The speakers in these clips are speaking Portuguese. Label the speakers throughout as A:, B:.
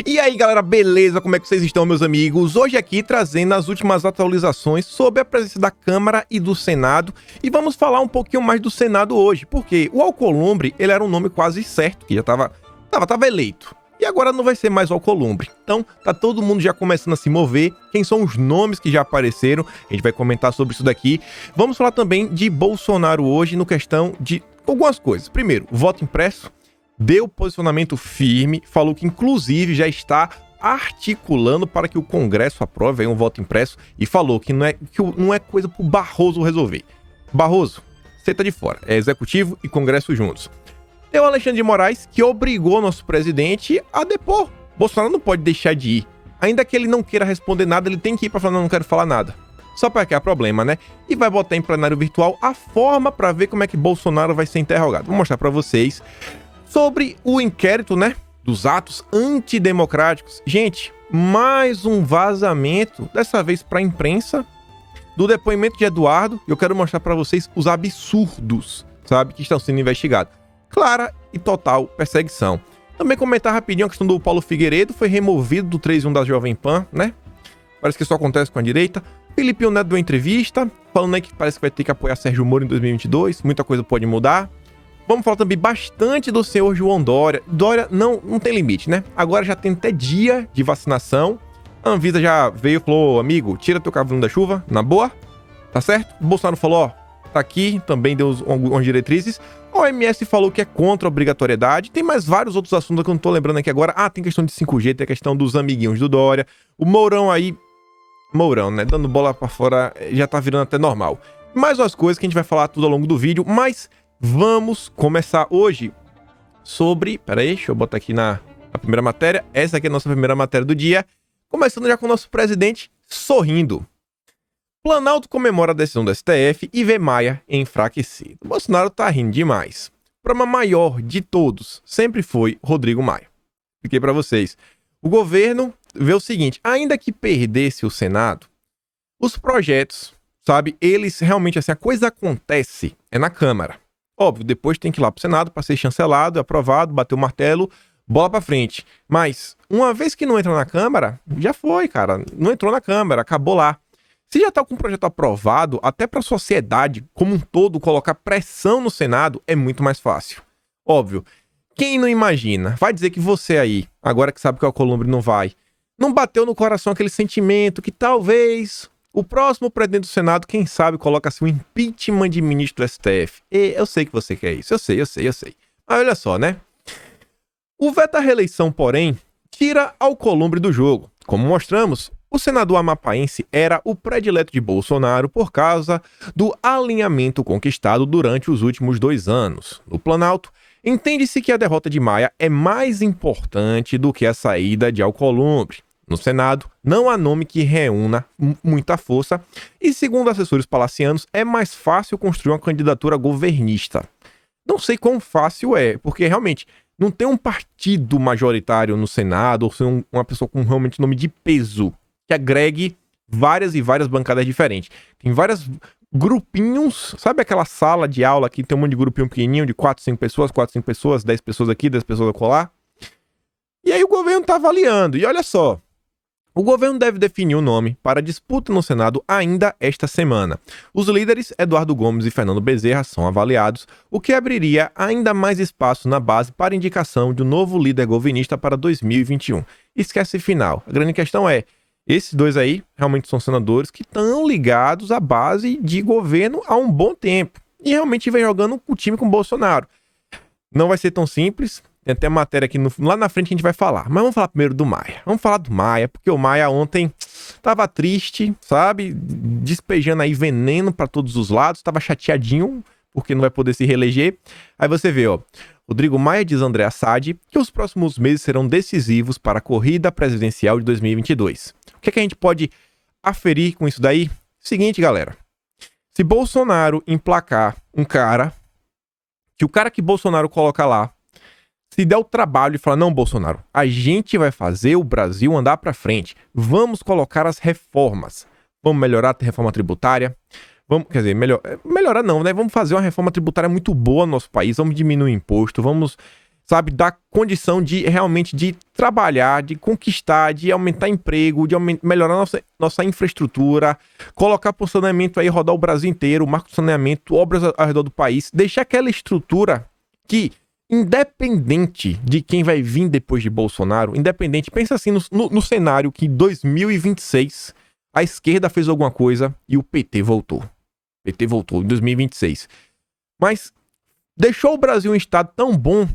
A: E aí galera, beleza? Como é que vocês estão, meus amigos? Hoje aqui trazendo as últimas atualizações sobre a presença da Câmara e do Senado. E vamos falar um pouquinho mais do Senado hoje, porque o Alcolumbre, ele era um nome quase certo, que já tava eleito. E agora não vai ser mais o Alcolumbre. Então, tá todo mundo já começando a se mover. Quem são os nomes que já apareceram? A gente vai comentar sobre isso daqui. Vamos falar também de Bolsonaro hoje, no questão de algumas coisas. Primeiro, o voto impresso. Deu posicionamento firme, falou que inclusive já está articulando para que o Congresso aprove aí um voto impresso e falou que não é coisa pro Barroso resolver. Barroso, você tá de fora, é Executivo e Congresso juntos. Tem o Alexandre de Moraes, que obrigou nosso presidente a depor. Bolsonaro não pode deixar de ir. Ainda que ele não queira responder nada, ele tem que ir para falar, não quero falar nada. Só para criar problema, né? E vai botar em plenário virtual a forma para ver como é que Bolsonaro vai ser interrogado. Vou mostrar para vocês. Sobre o inquérito, né, dos atos antidemocráticos. Gente, mais um vazamento, dessa vez para a imprensa, do depoimento de Eduardo. Eu quero mostrar para vocês os absurdos, sabe, que estão sendo investigados. Clara e total perseguição. Também comentar rapidinho a questão do Paulo Figueiredo, foi removido do 3 e 1 da Jovem Pan, né? Parece que isso acontece com a direita. Felipe Neto deu entrevista, falando aí que parece que vai ter que apoiar Sérgio Moro em 2022, muita coisa pode mudar. Vamos falar também bastante do senhor João Dória. Dória não tem limite, né? Agora já tem até dia de vacinação. A Anvisa já veio e falou, amigo, tira teu cavalo da chuva, na boa, tá certo? O Bolsonaro falou, ó, tá aqui, também deu algumas diretrizes. A OMS falou que é contra a obrigatoriedade. Tem mais vários outros assuntos que eu não tô lembrando aqui agora. Ah, tem questão de 5G, tem a questão dos amiguinhos do Dória. O Mourão aí, Mourão, né? Dando bola pra fora, já tá virando até normal. Mais umas coisas que a gente vai falar tudo ao longo do vídeo, mas vamos começar hoje sobre... Peraí, deixa eu botar aqui na primeira matéria. Essa aqui é a nossa primeira matéria do dia. Começando já com o nosso presidente sorrindo. Planalto comemora a decisão do STF e vê Maia enfraquecido. Bolsonaro tá rindo demais. O problema maior de todos sempre foi Rodrigo Maia. Fiquei pra vocês. O governo vê o seguinte, ainda que perdesse o Senado, os projetos, sabe, eles realmente, assim, a coisa acontece é na Câmara. Óbvio, depois tem que ir lá pro Senado para ser chancelado, aprovado, bater o martelo, bola pra frente. Mas, uma vez que não entra na Câmara, já foi, cara. Não entrou na Câmara, acabou lá. Se já tá com um projeto aprovado, até pra sociedade como um todo colocar pressão no Senado é muito mais fácil. Óbvio, quem não imagina, vai dizer que você aí, agora que sabe que o Alcolumbre não vai, não bateu no coração aquele sentimento que talvez o próximo presidente do Senado, quem sabe, coloca assim um impeachment de ministro do STF. E eu sei que você quer isso, eu sei. Mas olha só, né? O veto à reeleição, porém, tira Alcolumbre do jogo. Como mostramos, o senador amapaense era o predileto de Bolsonaro por causa do alinhamento conquistado durante os últimos 2 anos. No Planalto, entende-se que a derrota de Maia é mais importante do que a saída de Alcolumbre. No Senado, não há nome que reúna muita força e, segundo assessores palacianos, é mais fácil construir uma candidatura governista. Não sei quão fácil é, porque realmente não tem um partido majoritário no Senado ou ser uma pessoa com realmente nome de peso que agregue várias e várias bancadas diferentes. Tem vários grupinhos, sabe aquela sala de aula que tem um monte de grupinho pequenininho de 4, 5 pessoas, 10 pessoas aqui, 10 pessoas acolá? E aí o governo tá avaliando, e olha só, o governo deve definir o nome para a disputa no Senado ainda esta semana. Os líderes Eduardo Gomes e Fernando Bezerra são avaliados, o que abriria ainda mais espaço na base para indicação de um novo líder governista para 2021. Esquece final. A grande questão é, esses dois aí realmente são senadores que estão ligados à base de governo há um bom tempo. E realmente vem jogando o time com o Bolsonaro. Não vai ser tão simples. Tem até matéria aqui lá na frente que a gente vai falar. Mas vamos falar primeiro do Maia. Vamos falar do Maia, porque o Maia ontem tava triste, sabe? Despejando aí veneno para todos os lados. Tava chateadinho, porque não vai poder se reeleger. Aí você vê, ó. Rodrigo Maia diz a André Assad que os próximos meses serão decisivos para a corrida presidencial de 2022. O que é que a gente pode aferir com isso daí? Seguinte, galera. Se Bolsonaro emplacar um cara, que o cara que Bolsonaro coloca lá, se der o trabalho e falar, não, Bolsonaro, a gente vai fazer o Brasil andar para frente. Vamos colocar as reformas. Vamos melhorar a reforma tributária. Vamos, quer dizer, melhorar não, né? Vamos fazer uma reforma tributária muito boa no nosso país. Vamos diminuir o imposto. Vamos, sabe, da condição de realmente de trabalhar, de conquistar, de aumentar emprego, de melhorar nossa infraestrutura, colocar para o saneamento aí, rodar o Brasil inteiro, marco de saneamento, obras ao redor do país, deixar aquela estrutura que, independente de quem vai vir depois de Bolsonaro, independente, pensa assim no cenário que em 2026 a esquerda fez alguma coisa e o PT voltou. O PT voltou em 2026. Mas deixou o Brasil em estado tão bom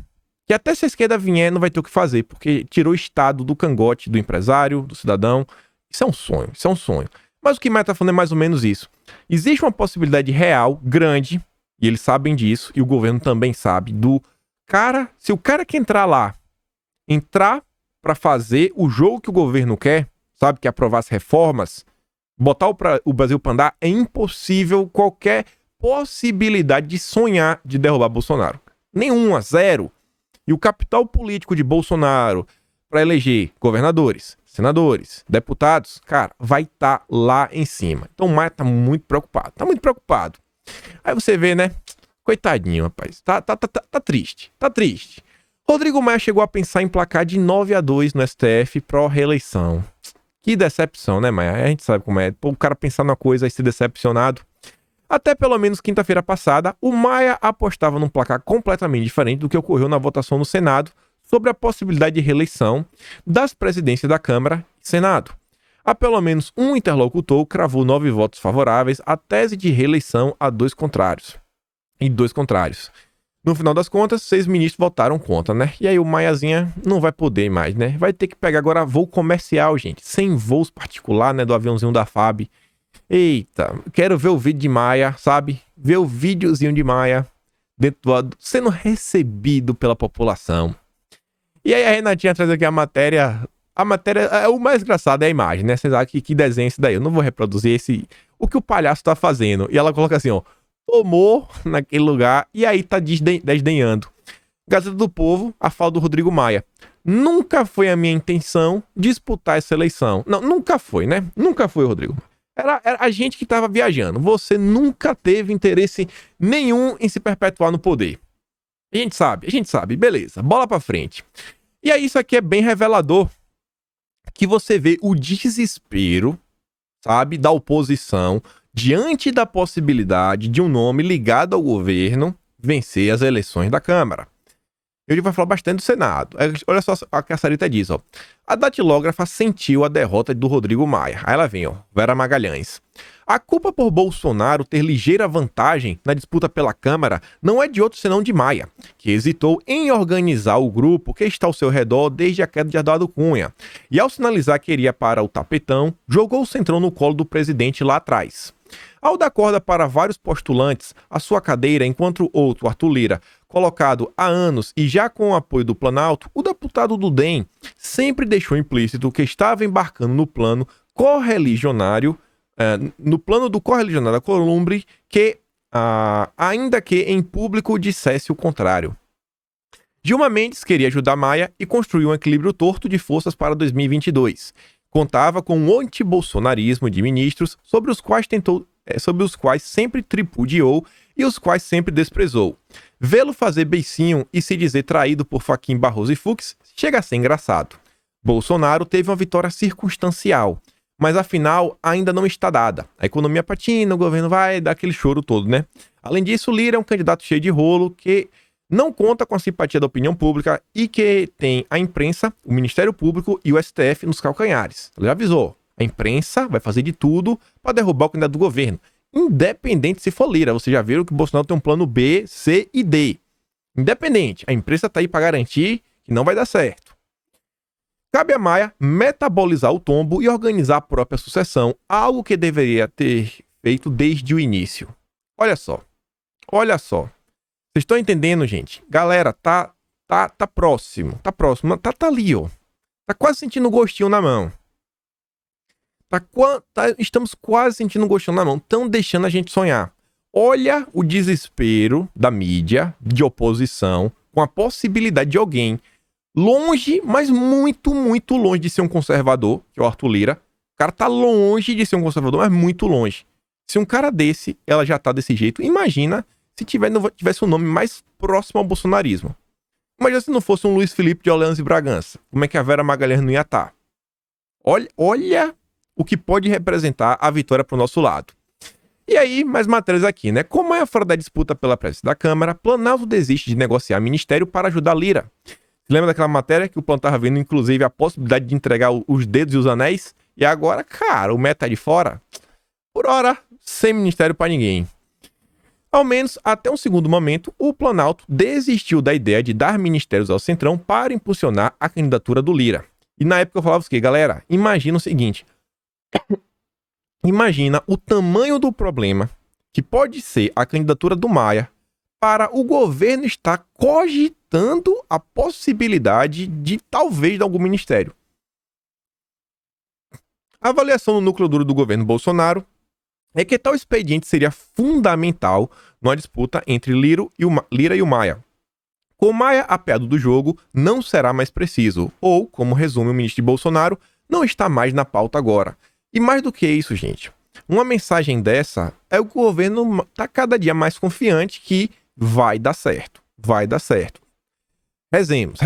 A: que até se a esquerda vier não vai ter o que fazer, porque tirou o estado do cangote do empresário, do cidadão. Isso é um sonho, isso é um sonho. Mas o que Maia tá falando é mais ou menos isso. Existe uma possibilidade real, grande, e eles sabem disso, e o governo também sabe, do cara, se o cara que entrar lá, entrar pra fazer o jogo que o governo quer, sabe, que é aprovar as reformas, botar o Brasil pra andar, é impossível qualquer possibilidade de sonhar de derrubar Bolsonaro. Nenhuma, zero. E o capital político de Bolsonaro para eleger governadores, senadores, deputados, cara, vai estar lá em cima. Então o Maia tá muito preocupado. Tá muito preocupado. Aí você vê, né? Coitadinho, rapaz. Tá triste. Tá triste. Rodrigo Maia chegou a pensar em placar de 9-2 no STF pró-reeleição. Que decepção, né, Maia? A gente sabe como é. Pô, o cara pensar numa coisa e ser decepcionado. Até pelo menos quinta-feira passada, o Maia apostava num placar completamente diferente do que ocorreu na votação no Senado sobre a possibilidade de reeleição das presidências da Câmara e Senado. Há pelo menos um interlocutor cravou 9 votos favoráveis à tese de reeleição a 2 contrários. No final das contas, 6 ministros votaram contra, né? E aí o Maiazinha não vai poder mais, né? Vai ter que pegar agora voo comercial, gente. Sem voos particular, né? Do aviãozinho da FAB. Eita, quero ver o vídeo de Maia, sabe? Ver o videozinho de Maia dentro do sendo recebido pela população. E aí a Renatinha traz aqui a matéria. A matéria, o mais engraçado é a imagem, né? Vocês acham que desenho esse daí? Eu não vou reproduzir o que o palhaço tá fazendo. E ela coloca assim, ó. Tomou naquele lugar e aí tá desdenhando. Gazeta do Povo, a fala do Rodrigo Maia. Nunca foi a minha intenção disputar essa eleição. Não, nunca foi, né? Nunca foi, Rodrigo. Era a gente que tava viajando. Você nunca teve interesse nenhum em se perpetuar no poder. A gente sabe. Beleza, bola pra frente. E aí isso aqui é bem revelador. Que você vê o desespero, sabe, da oposição diante da possibilidade de um nome ligado ao governo vencer as eleições da Câmara. Ele vai falar bastante do Senado. Olha só o que a Sarita diz, ó. A datilógrafa sentiu a derrota do Rodrigo Maia. Aí ela vem, ó, Vera Magalhães. A culpa por Bolsonaro ter ligeira vantagem na disputa pela Câmara não é de outro senão de Maia, que hesitou em organizar o grupo que está ao seu redor desde a queda de Eduardo Cunha. E ao sinalizar que iria para o tapetão, jogou o centrão no colo do presidente lá atrás. Ao dar corda para vários postulantes, a sua cadeira, enquanto outro, Arthur Lira, colocado há anos e já com o apoio do Planalto, o deputado do DEM sempre deixou implícito que estava embarcando no plano correligionário, no plano do correligionário Alcolumbre, que, ainda que em público, dissesse o contrário. Gilmar Mendes queria ajudar Maia e construir um equilíbrio torto de forças para 2022. Contava com um antibolsonarismo de ministros sobre os quais sempre tripudiou e os quais sempre desprezou. Vê-lo fazer beicinho e se dizer traído por Fachin, Barroso e Fux chega a ser engraçado. Bolsonaro teve uma vitória circunstancial, mas afinal ainda não está dada. A economia patina, o governo vai dar aquele choro todo, né? Além disso, Lira é um candidato cheio de rolo que não conta com a simpatia da opinião pública e que tem a imprensa, o Ministério Público e o STF nos calcanhares. Ele já avisou. A imprensa vai fazer de tudo para derrubar o candidato do governo. Independente se for Lira. Vocês já viram que o Bolsonaro tem um plano B, C e D. Independente. A imprensa tá aí para garantir que não vai dar certo. Cabe a Maia metabolizar o tombo e organizar a própria sucessão. Algo que deveria ter feito desde o início. Olha só. Vocês estão entendendo, gente? Galera, tá próximo. Tá ali, ó. Tá quase sentindo o gostinho na mão. Estamos quase sentindo um gostinho na mão. Estão deixando a gente sonhar. Olha o desespero da mídia de oposição com a possibilidade de alguém longe, mas muito, muito longe de ser um conservador, que é o Arthur Lira. O cara tá longe de ser um conservador, mas muito longe. Se um cara desse, ela já tá desse jeito, imagina se tivesse um nome mais próximo ao bolsonarismo. Imagina se não fosse um Luiz Felipe de Orleans e Bragança. Como é que a Vera Magalhães não ia estar? Olha o que pode representar a vitória para o nosso lado. E aí, mais matérias aqui, né? Como é fora da disputa pela presidência da Câmara, Planalto desiste de negociar ministério para ajudar Lira. Você lembra daquela matéria que o Plano estava vendo, inclusive, a possibilidade de entregar os dedos e os anéis? E agora, cara, o Meta tá de fora? Por hora, sem ministério para ninguém. Ao menos, até um segundo momento, o Planalto desistiu da ideia de dar ministérios ao Centrão para impulsionar a candidatura do Lira. E na época eu falava o quê? Galera, imagina o seguinte. Imagina o tamanho do problema que pode ser a candidatura do Maia para o governo estar cogitando a possibilidade de talvez de algum ministério. A avaliação no núcleo duro do governo Bolsonaro é que tal expediente seria fundamental numa disputa entre Lira e o Maia. Com o Maia apeado do jogo, não será mais preciso, ou, como resume o ministro de Bolsonaro, não está mais na pauta agora. E mais do que isso, gente, uma mensagem dessa é o que o governo está cada dia mais confiante que vai dar certo, vai dar certo. Rezemos.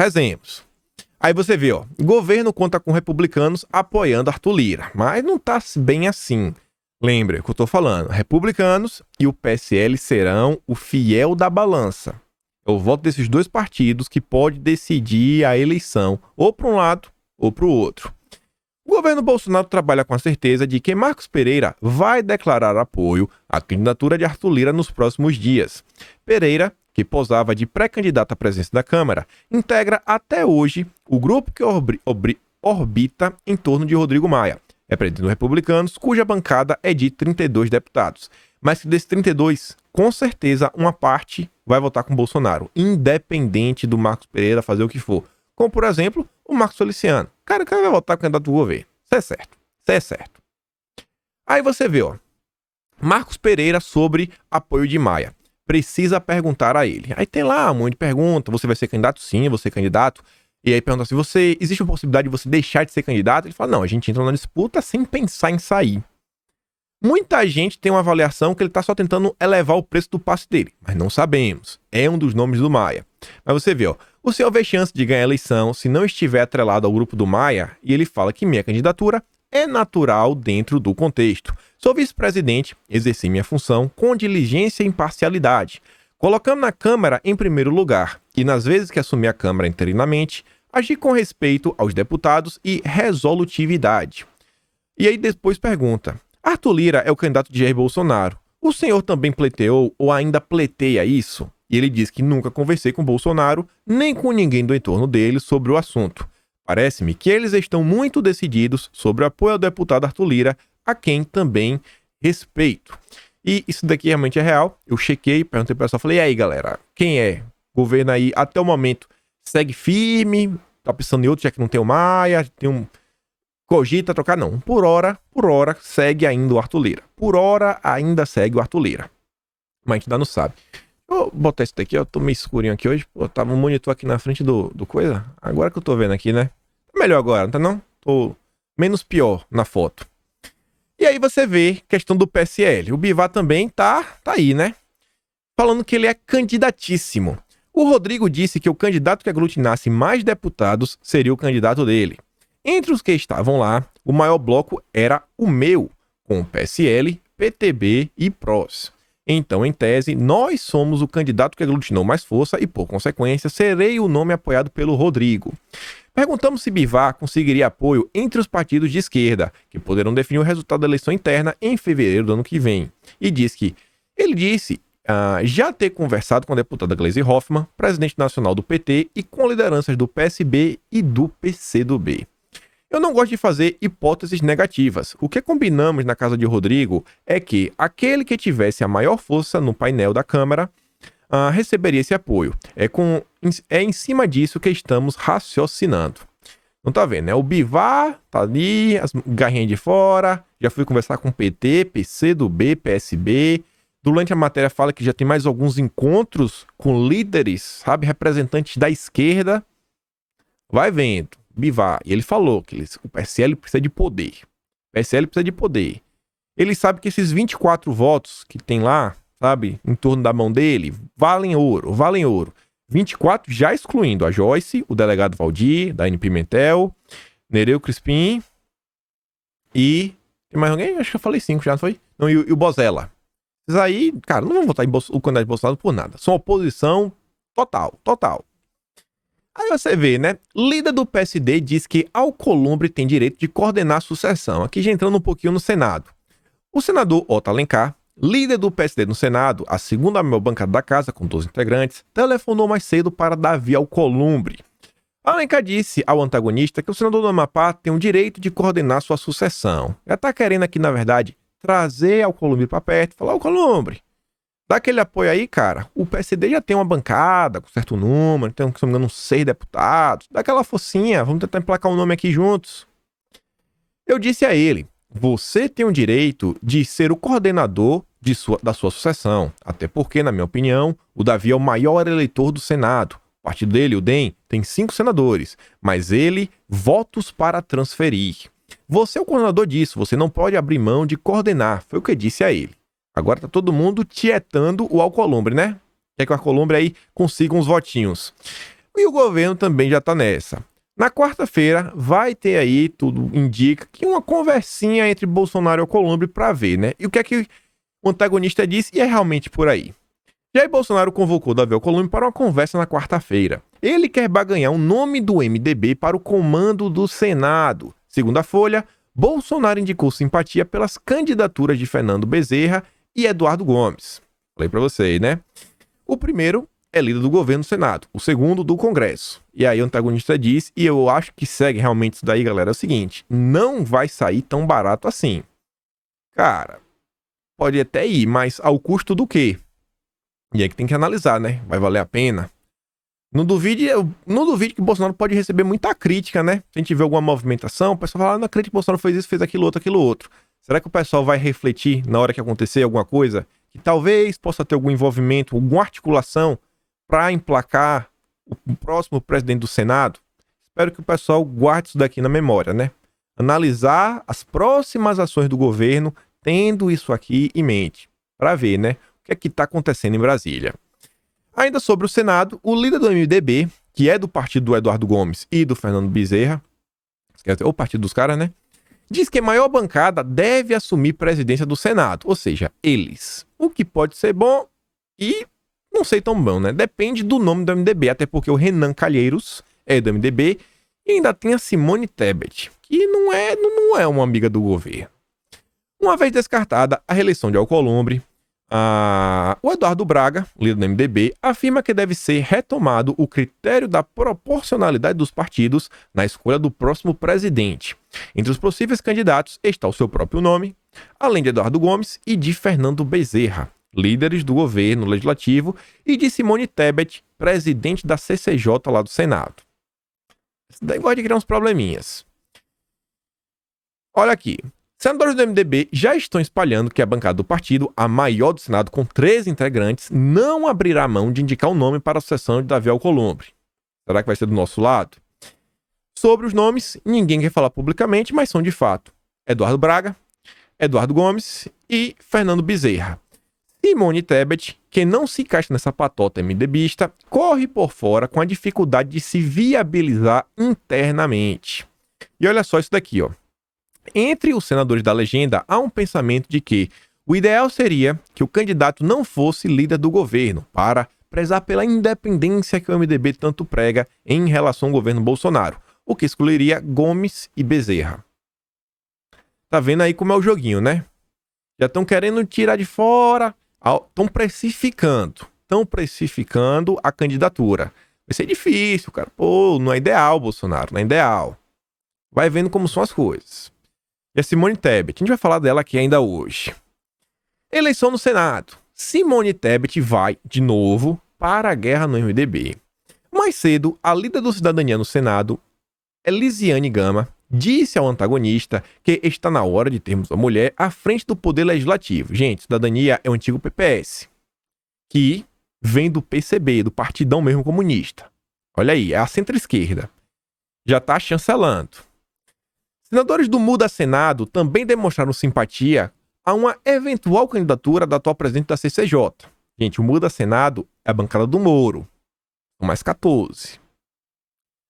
A: Aí você vê, ó, o governo conta com republicanos apoiando Arthur Lira, mas não tá bem assim. Lembre o que eu tô falando, republicanos e o PSL serão o fiel da balança. É o voto desses dois partidos que pode decidir a eleição, ou para um lado ou para o outro. O governo Bolsonaro trabalha com a certeza de que Marcos Pereira vai declarar apoio à candidatura de Arthur Lira nos próximos dias. Pereira, que posava de pré-candidato à presidência da Câmara, integra até hoje o grupo que orbita em torno de Rodrigo Maia, representando republicanos, cuja bancada é de 32 deputados. Mas que desses 32, com certeza, uma parte vai votar com Bolsonaro, independente do Marcos Pereira fazer o que for. Como, por exemplo, o Marcos Feliciano. Cara, o cara vai votar com o candidato do governo. Isso é certo. Aí você vê, ó, Marcos Pereira sobre apoio de Maia. Precisa perguntar a ele. Aí tem lá um monte de pergunta. Você vai ser candidato? Sim, você é candidato. E aí pergunta se existe uma possibilidade de você deixar de ser candidato? Ele fala, não, a gente entra na disputa sem pensar em sair. Muita gente tem uma avaliação que ele está só tentando elevar o preço do passe dele, mas não sabemos. É um dos nomes do Maia. Mas você vê, ó, o senhor vê chance de ganhar a eleição se não estiver atrelado ao grupo do Maia, e ele fala que minha candidatura é natural dentro do contexto. Sou vice-presidente, exerci minha função com diligência e imparcialidade, colocando na Câmara em primeiro lugar, e nas vezes que assumi a Câmara interinamente, agi com respeito aos deputados e resolutividade. E aí depois pergunta, Arthur Lira é o candidato de Jair Bolsonaro. O senhor também pleiteou ou ainda pleiteia isso? E ele diz que nunca conversei com Bolsonaro, nem com ninguém do entorno dele sobre o assunto. Parece-me que eles estão muito decididos sobre o apoio ao deputado Arthur Lira, a quem também respeito. E isso daqui realmente é real. Eu chequei, perguntei pro pessoal, falei, e aí galera, quem é? O governo aí, até o momento, segue firme, tá pensando em outro, já que não tem o Maia, tem um... Cogita trocar, não. Por hora, segue ainda o Arthur Lira. Por hora, ainda segue o Arthur Lira. Mas a gente ainda não sabe. Vou botar isso daqui, ó. Tô meio escurinho aqui hoje. Pô, tava um monitor aqui na frente do coisa. Agora que eu tô vendo aqui, né? Tá melhor agora, não tá não? Tô menos pior na foto. E aí você vê questão do PSL. O Bivar também tá aí, né? Falando que ele é candidatíssimo. O Rodrigo disse que o candidato que aglutinasse mais deputados seria o candidato dele. Entre os que estavam lá, o maior bloco era o meu, com PSL, PTB e PROS. Então, em tese, nós somos o candidato que aglutinou mais força e, por consequência, serei o nome apoiado pelo Rodrigo. Perguntamos se Bivar conseguiria apoio entre os partidos de esquerda, que poderão definir o resultado da eleição interna em fevereiro do ano que vem. E ele disse já ter conversado com a deputada Gleisi Hoffmann, presidente nacional do PT, e com lideranças do PSB e do PCdoB. Eu não gosto de fazer hipóteses negativas. O que combinamos na casa de Rodrigo é que aquele que tivesse a maior força no painel da Câmara receberia esse apoio. É em cima disso que estamos raciocinando. Não tá vendo, né? O Bivar tá ali, as garrinhas de fora, já fui conversar com PT, PCdoB, PSB. Durante a matéria fala que já tem mais alguns encontros com líderes, sabe, representantes da esquerda. Vai vendo. Bivar, e ele falou que o PSL precisa de poder. O PSL precisa de poder. Ele sabe que esses 24 votos que tem lá, sabe, em torno da mão dele, valem ouro, valem ouro. 24 já excluindo a Joyce, o delegado Valdir, Daine Pimentel, Nereu Crispim e... Tem mais alguém? Acho que eu falei 5 já, não foi? Não, e o Bozella. Esses aí, cara, não vão votar em o candidato de Bolsonaro por nada. São oposição total. Aí você vê, né? Líder do PSD diz que Alcolumbre tem direito de coordenar a sucessão. Aqui já entrando um pouquinho no Senado. O senador Otto Alencar, líder do PSD no Senado, a segunda maior bancada da casa, com 12 integrantes, telefonou mais cedo para Davi Alcolumbre. Alencar disse ao antagonista que o senador do Amapá tem o direito de coordenar sua sucessão. Já tá querendo aqui, na verdade, trazer Alcolumbre para perto e falar: Alcolumbre, dá aquele apoio aí, cara. O PSD já tem uma bancada com certo número, tem, se não me engano, uns 6 deputados. Dá aquela focinha, vamos tentar emplacar um nome aqui juntos. Eu disse a ele: você tem o direito de ser o coordenador da sua sucessão. Até porque, na minha opinião, o Davi é o maior eleitor do Senado. O partido dele, o DEM, tem 5 senadores, mas ele, votos para transferir. Você é o coordenador disso, você não pode abrir mão de coordenar. Foi o que eu disse a ele. Agora tá todo mundo tietando o Alcolumbre, né? Quer que o Alcolumbre aí consiga uns votinhos. E o governo também já tá nessa. Na quarta-feira vai ter aí, tudo indica, que uma conversinha entre Bolsonaro e Alcolumbre para ver, né? E o que é que o antagonista disse, e é realmente por aí. Jair Bolsonaro convocou Davi Alcolumbre para uma conversa na quarta-feira. Ele quer barganhar o nome do MDB para o comando do Senado. Segundo a Folha, Bolsonaro indicou simpatia pelas candidaturas de Fernando Bezerra e Eduardo Gomes. Falei para vocês, né? O primeiro é líder do governo no Senado, o segundo do Congresso. E aí o antagonista diz, e eu acho que segue realmente isso daí, galera, é o seguinte: não vai sair tão barato assim. Cara, pode até ir, mas ao custo do quê? E aí que tem que analisar, né? Vai valer a pena? Não duvide que o Bolsonaro pode receber muita crítica, né? Se a gente vê alguma movimentação, o pessoal fala: não acredito que o Bolsonaro fez isso, fez aquilo outro. Será que o pessoal vai refletir na hora que acontecer alguma coisa? Que talvez possa ter algum envolvimento, alguma articulação para emplacar o próximo presidente do Senado? Espero que o pessoal guarde isso daqui na memória, né? Analisar as próximas ações do governo tendo isso aqui em mente, para ver, né? O que é que está acontecendo em Brasília. Ainda sobre o Senado, o líder do MDB, que é do partido do Eduardo Gomes e do Fernando Bezerra, o partido dos caras, né? Diz que a maior bancada deve assumir presidência do Senado, ou seja, eles. O que pode ser bom e não sei tão bom, né? Depende do nome do MDB, até porque o Renan Calheiros é do MDB e ainda tem a Simone Tebet, que não é uma amiga do governo. Uma vez descartada a reeleição de Alcolumbre, o Eduardo Braga, líder do MDB, afirma que deve ser retomado o critério da proporcionalidade dos partidos na escolha do próximo presidente. Entre os possíveis candidatos está o seu próprio nome, além de Eduardo Gomes e de Fernando Bezerra, líderes do governo legislativo, e de Simone Tebet, presidente da CCJ lá do Senado. Isso daí gosta de criar uns probleminhas. Olha aqui. Senadores do MDB já estão espalhando que a bancada do partido, a maior do Senado com 13 integrantes, não abrirá mão de indicar o nome para a sucessão de Davi Alcolumbre. Será que vai ser do nosso lado? Sobre os nomes, ninguém quer falar publicamente, mas são de fato Eduardo Braga, Eduardo Gomes e Fernando Bezerra. Simone Tebet, que não se encaixa nessa patota MDBista, corre por fora com a dificuldade de se viabilizar internamente. E olha só isso daqui, ó. Entre os senadores da legenda, há um pensamento de que o ideal seria que o candidato não fosse líder do governo, para prezar pela independência que o MDB tanto prega em relação ao governo Bolsonaro, o que excluiria Gomes e Bezerra. Tá vendo aí como é o joguinho, né? Já estão querendo tirar de fora, estão precificando a candidatura. Vai ser difícil, cara. Pô, não é ideal, Bolsonaro, não é ideal. Vai vendo como são as coisas. E a Simone Tebet, a gente vai falar dela aqui ainda hoje. Eleição no Senado. Simone Tebet vai, de novo, para a guerra no MDB. Mais cedo, a líder do Cidadania no Senado, Elisiane Gama, disse ao antagonista que está na hora de termos uma mulher à frente do poder legislativo. Gente, Cidadania é o antigo PPS, que vem do PCB, do Partidão mesmo comunista. Olha aí, é a centro-esquerda. Já está chancelando. Senadores do Muda Senado também demonstraram simpatia a uma eventual candidatura da atual presidente da CCJ. Gente, o Muda Senado é a bancada do Moro. São mais 14.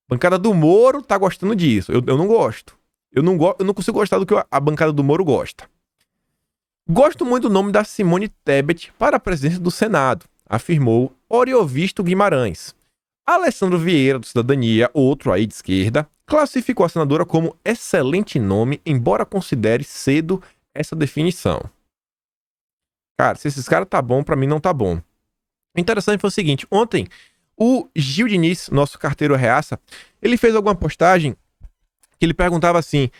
A: Bancada do Moro tá gostando disso. Eu não gosto. Eu não consigo gostar do que a bancada do Moro gosta. Gosto muito do nome da Simone Tebet para a presidência do Senado, afirmou Oriovisto Guimarães. Alessandro Vieira, do Cidadania, outro aí de esquerda, classificou a senadora como excelente nome, embora considere cedo essa definição. Cara, se esses caras tá bom, pra mim não tá bom. O interessante foi o seguinte, ontem o Gil Diniz, nosso carteiro reaça, ele fez alguma postagem que ele perguntava assim,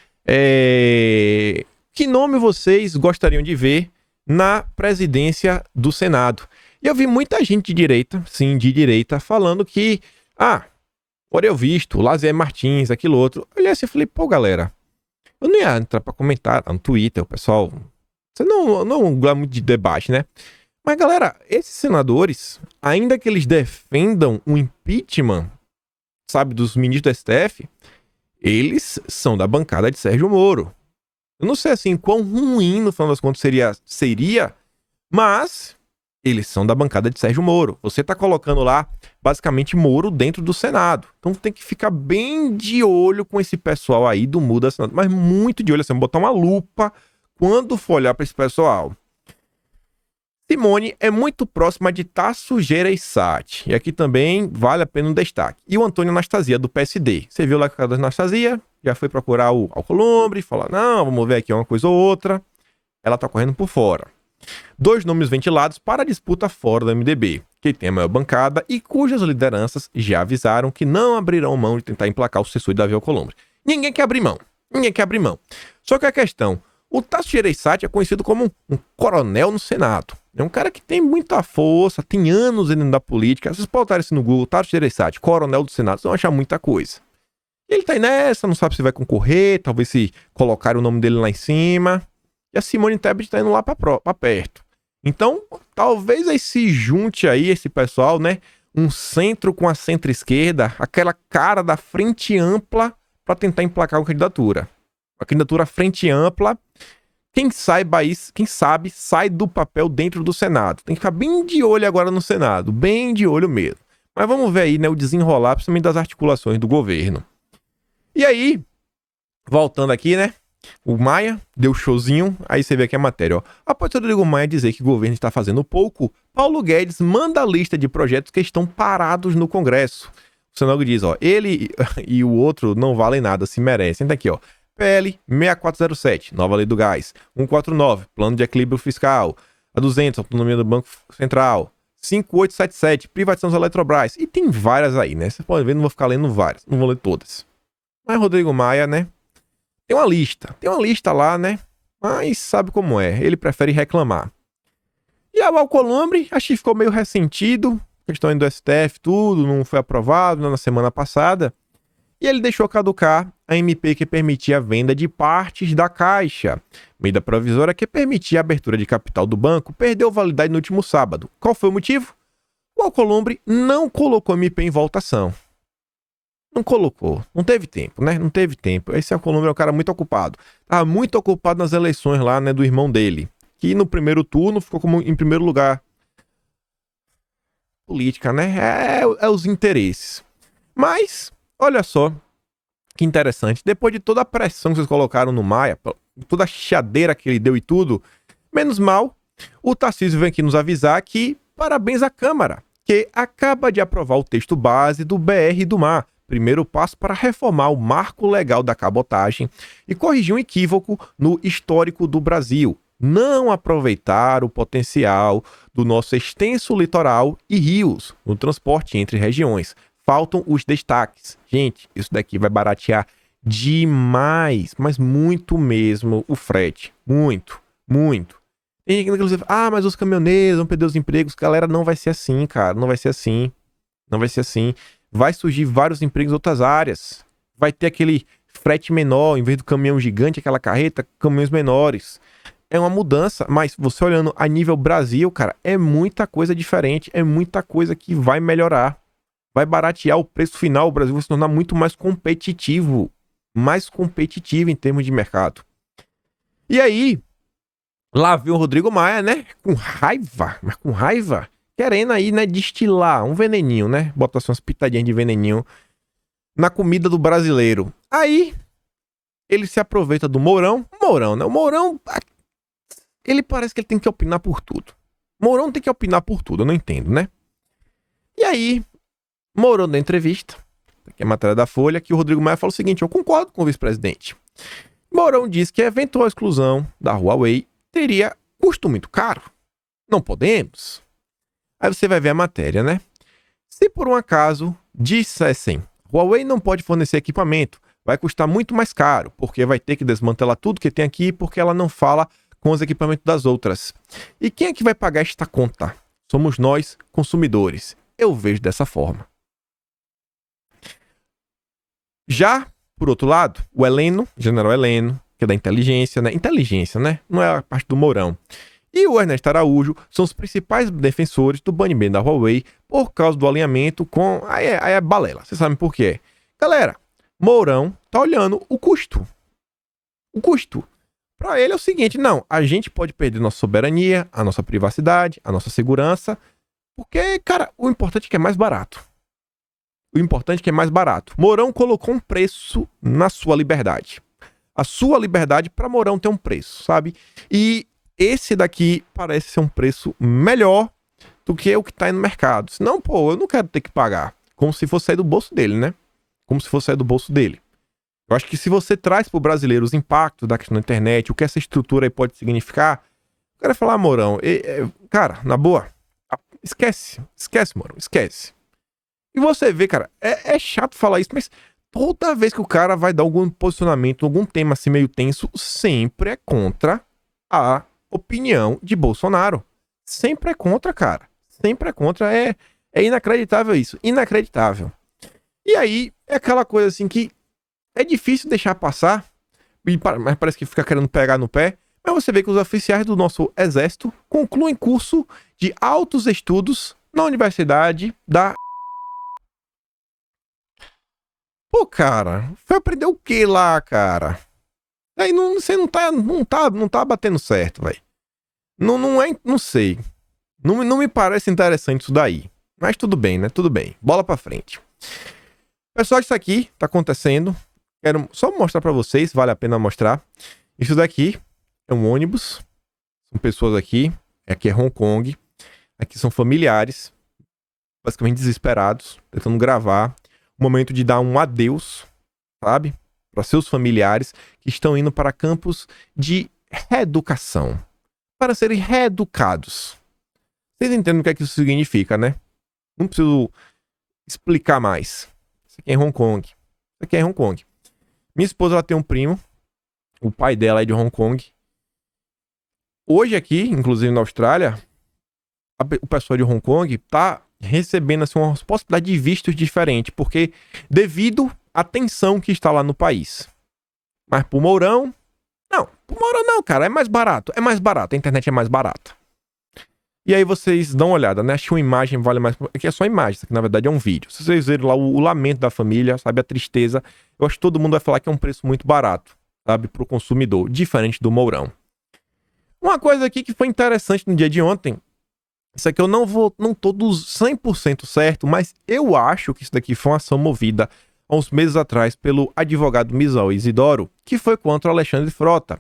A: que nome vocês gostariam de ver na presidência do Senado? E eu vi muita gente de direita, sim, de direita, falando que, Oriovisto, Lazier Martins, aquilo outro. Eu olhei assim e falei, pô, galera, eu não ia entrar pra comentar no Twitter, o pessoal... Você não gosta muito de debate, né? Mas, galera, esses senadores, ainda que eles defendam o impeachment, sabe, dos ministros do STF, eles são da bancada de Sérgio Moro. Eu não sei, assim, quão ruim, no final das contas, seria, mas eles são da bancada de Sérgio Moro. Você tá colocando lá, basicamente, Moro dentro do Senado. Então tem que ficar bem de olho com esse pessoal aí do Muda Senado. Mas muito de olho, assim, botar uma lupa quando for olhar para esse pessoal. Simone é muito próxima de Tasso Gereissati. E aqui também vale a pena um destaque. E o Antônio Anastasia, do PSD. Você viu lá que a Anastasia já foi procurar o Alcolumbre, falar, não, vamos ver aqui uma coisa ou outra. Ela tá correndo por fora. 2 nomes ventilados para a disputa fora do MDB, que tem a maior bancada e cujas lideranças já avisaram que não abrirão mão de tentar emplacar o sucessor de Davi Alcolumbre. Ninguém quer abrir mão. Só que a questão, o Tasso Gereissati é conhecido como um coronel no Senado. É um cara que tem muita força, tem anos dentro da política. Se vocês botarem isso no Google, Tasso Gereissati, coronel do Senado, vocês vão achar muita coisa. Ele tá aí nessa, não sabe se vai concorrer, talvez se colocar o nome dele lá em cima. E a Simone Tebet tá indo lá pra perto. Então, talvez aí se junte aí esse pessoal, né? Um centro com a centro-esquerda, aquela cara da frente ampla para tentar emplacar uma candidatura. A candidatura frente ampla, quem sabe, sai do papel dentro do Senado. Tem que ficar bem de olho agora no Senado, bem de olho mesmo. Mas vamos ver aí, né, o desenrolar, principalmente das articulações do governo. E aí, voltando aqui, né, o Maia deu showzinho, aí você vê aqui a matéria, ó. Após o Rodrigo Maia dizer que o governo está fazendo pouco, Paulo Guedes manda a lista de projetos que estão parados no Congresso. O Senado diz, ó, ele e o outro não valem nada, se merecem. Tá aqui, ó. PL 6407, nova lei do gás. 149, plano de equilíbrio fiscal. A 200, autonomia do Banco Central. 5877, privatização da Eletrobras. E tem várias aí, né? Você pode ver, não vou ficar lendo várias, não vou ler todas. Mas Rodrigo Maia, né? Tem uma lista lá, né? Mas sabe como é, ele prefere reclamar. E o Alcolumbre, acho que ficou meio ressentido. Questão aí do STF, tudo, não foi aprovado na semana passada. E ele deixou caducar a MP que permitia a venda de partes da Caixa. Medida provisória que permitia a abertura de capital do banco perdeu validade no último sábado. Qual foi o motivo? O Alcolumbre não colocou a MP em votação. Não colocou. Não teve tempo, né? Não teve tempo. Esse Alcolumbre é um cara muito ocupado. Tava muito ocupado nas eleições lá, né, do irmão dele. Que no primeiro turno ficou como em primeiro lugar. Política, né? É os interesses. Mas, olha só que interessante. Depois de toda a pressão que vocês colocaram no Maia, toda a chiadeira que ele deu e tudo, menos mal, o Tarcísio vem aqui nos avisar que parabéns à Câmara, que acaba de aprovar o texto base do BR do Mar, primeiro passo para reformar o marco legal da cabotagem e corrigir um equívoco no histórico do Brasil. Não aproveitar o potencial do nosso extenso litoral e rios no transporte entre regiões. Faltam os destaques. Gente, isso daqui vai baratear demais, mas muito mesmo o frete. Muito, muito. Tem gente que inclusive, mas os caminhoneiros vão perder os empregos. Galera, não vai ser assim, cara. Não vai ser assim. Não vai ser assim. Vai surgir vários empregos em outras áreas. Vai ter aquele frete menor, em vez do caminhão gigante, aquela carreta, caminhões menores. É uma mudança, mas você olhando a nível Brasil, cara, é muita coisa diferente, é muita coisa que vai melhorar. Vai baratear o preço final, o Brasil vai se tornar muito mais competitivo em termos de mercado. E aí, lá veio o Rodrigo Maia, né, com raiva, querendo aí, né, destilar um veneninho, né? Botar assim umas pitadinhas de veneninho na comida do brasileiro. Aí, ele se aproveita do Mourão. Mourão, né? O Mourão, ele parece que ele tem que opinar por tudo. Mourão tem que opinar por tudo, eu não entendo, né? E aí, Mourão da entrevista, que é a matéria da Folha, que o Rodrigo Maia fala o seguinte: eu concordo com o vice-presidente. Mourão diz que a eventual exclusão da Huawei teria custo muito caro. Não podemos. Aí você vai ver a matéria, né? Se por um acaso dissessem: Huawei não pode fornecer equipamento, vai custar muito mais caro, porque vai ter que desmantelar tudo que tem aqui, porque ela não fala com os equipamentos das outras. E quem é que vai pagar esta conta? Somos nós, consumidores. Eu vejo dessa forma. Já, por outro lado, o Heleno, General Heleno, que é da inteligência, né? Inteligência, né? Não é a parte do Mourão. E o Ernesto Araújo são os principais defensores do banimento da Huawei por causa do alinhamento com... Aí é balela, vocês sabem por quê. Galera, Mourão tá olhando o custo. O custo. Para ele é o seguinte: não, a gente pode perder nossa soberania, a nossa privacidade, a nossa segurança, porque, cara, o importante é que é mais barato. O importante é que é mais barato. Mourão colocou um preço na sua liberdade. A sua liberdade para Mourão ter um preço, sabe? E esse daqui parece ser um preço melhor do que o que tá aí no mercado. Senão, pô, eu não quero ter que pagar. Como se fosse sair do bolso dele, né? Como se fosse sair do bolso dele. Eu acho que se você traz pro brasileiro os impactos da questão da internet, o que essa estrutura aí pode significar, eu quero falar, Mourão, cara, na boa, esquece, Mourão, esquece. E você vê, cara, é chato falar isso, mas toda vez que o cara vai dar algum posicionamento, algum tema assim meio tenso, sempre é contra a opinião de Bolsonaro. Sempre é contra, cara. Sempre é contra. É inacreditável isso. Inacreditável. E aí, é aquela coisa assim que é difícil deixar passar, mas parece que fica querendo pegar no pé. Mas você vê que os oficiais do nosso exército concluem curso de altos estudos na Universidade da... Pô, cara, foi aprender o que lá, cara? Aí você não tá batendo certo, velho. Não sei. Não me parece interessante isso daí. Mas tudo bem, né? Tudo bem. Bola pra frente. Pessoal, isso aqui tá acontecendo. Quero só mostrar pra vocês, vale a pena mostrar. Isso daqui é um ônibus. São pessoas aqui. Aqui é Hong Kong. Aqui são familiares, basicamente desesperados, tentando gravar. O momento de dar um adeus, sabe? Para seus familiares que estão indo para campos de reeducação. Para serem reeducados. Vocês entendem o que é que isso significa, né? Não preciso explicar mais. Isso aqui é Hong Kong. Isso aqui é Hong Kong. Minha esposa, ela tem um primo. O pai dela é de Hong Kong. Hoje aqui, inclusive na Austrália, o pessoal de Hong Kong tá recebendo assim, uma possibilidade de vistos diferentes, porque devido à tensão que está lá no país. Mas pro Mourão, não, cara, é mais barato, a internet é mais barata. E aí vocês dão uma olhada, né? Acho que uma imagem vale mais... Aqui é só imagem, isso aqui na verdade é um vídeo. Se vocês verem lá o lamento da família, sabe, a tristeza, eu acho que todo mundo vai falar que é um preço muito barato, sabe, pro consumidor, diferente do Mourão. Uma coisa aqui que foi interessante no dia de ontem, isso aqui eu não tô dos 100% certo, mas eu acho que isso daqui foi uma ação movida há uns meses atrás pelo advogado Misal Isidoro, que foi contra o Alexandre Frota.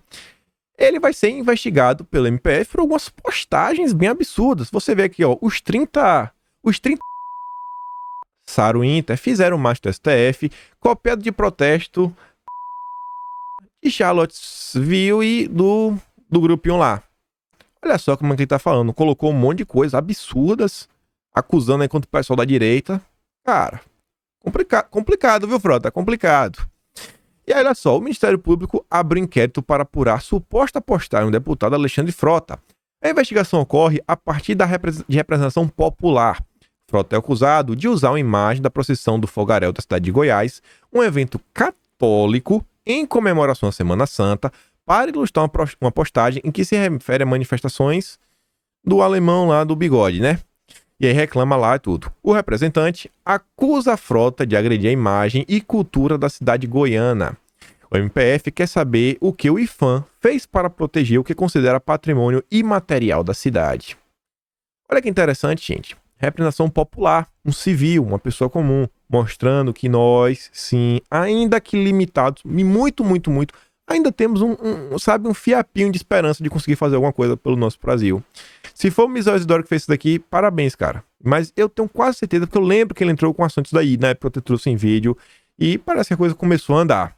A: Ele vai ser investigado pelo MPF por algumas postagens bem absurdas. Você vê aqui, ó, os 30 Saro Inter fizeram marcha do STF, copiado de protesto de Charlottesville e do grupinho lá. Olha só como é que ele tá falando. Colocou um monte de coisas absurdas, acusando aí contra o pessoal da direita. Cara, complicado, viu, Frota? Complicado. E aí, olha só, o Ministério Público abre inquérito para apurar suposta postagem do deputado Alexandre Frota. A investigação ocorre a partir de representação popular. Frota é acusado de usar uma imagem da procissão do Fogaréu da cidade de Goiás, um evento católico em comemoração à Semana Santa, para ilustrar uma postagem em que se refere a manifestações do alemão lá do bigode, né? E aí reclama lá e tudo. O representante acusa a Frota de agredir a imagem e cultura da cidade goiana. O MPF quer saber o que o IPHAN fez para proteger o que considera patrimônio imaterial da cidade. Olha que interessante, gente. Representação popular, um civil, uma pessoa comum, mostrando que nós, sim, ainda que limitados, e muito, ainda temos um fiapinho de esperança de conseguir fazer alguma coisa pelo nosso Brasil. Se for o Misão Isidoro que fez isso daqui, parabéns, cara. Mas eu tenho quase certeza, porque eu lembro que ele entrou com assuntos daí, na época eu trouxe em vídeo, e parece que a coisa começou a andar.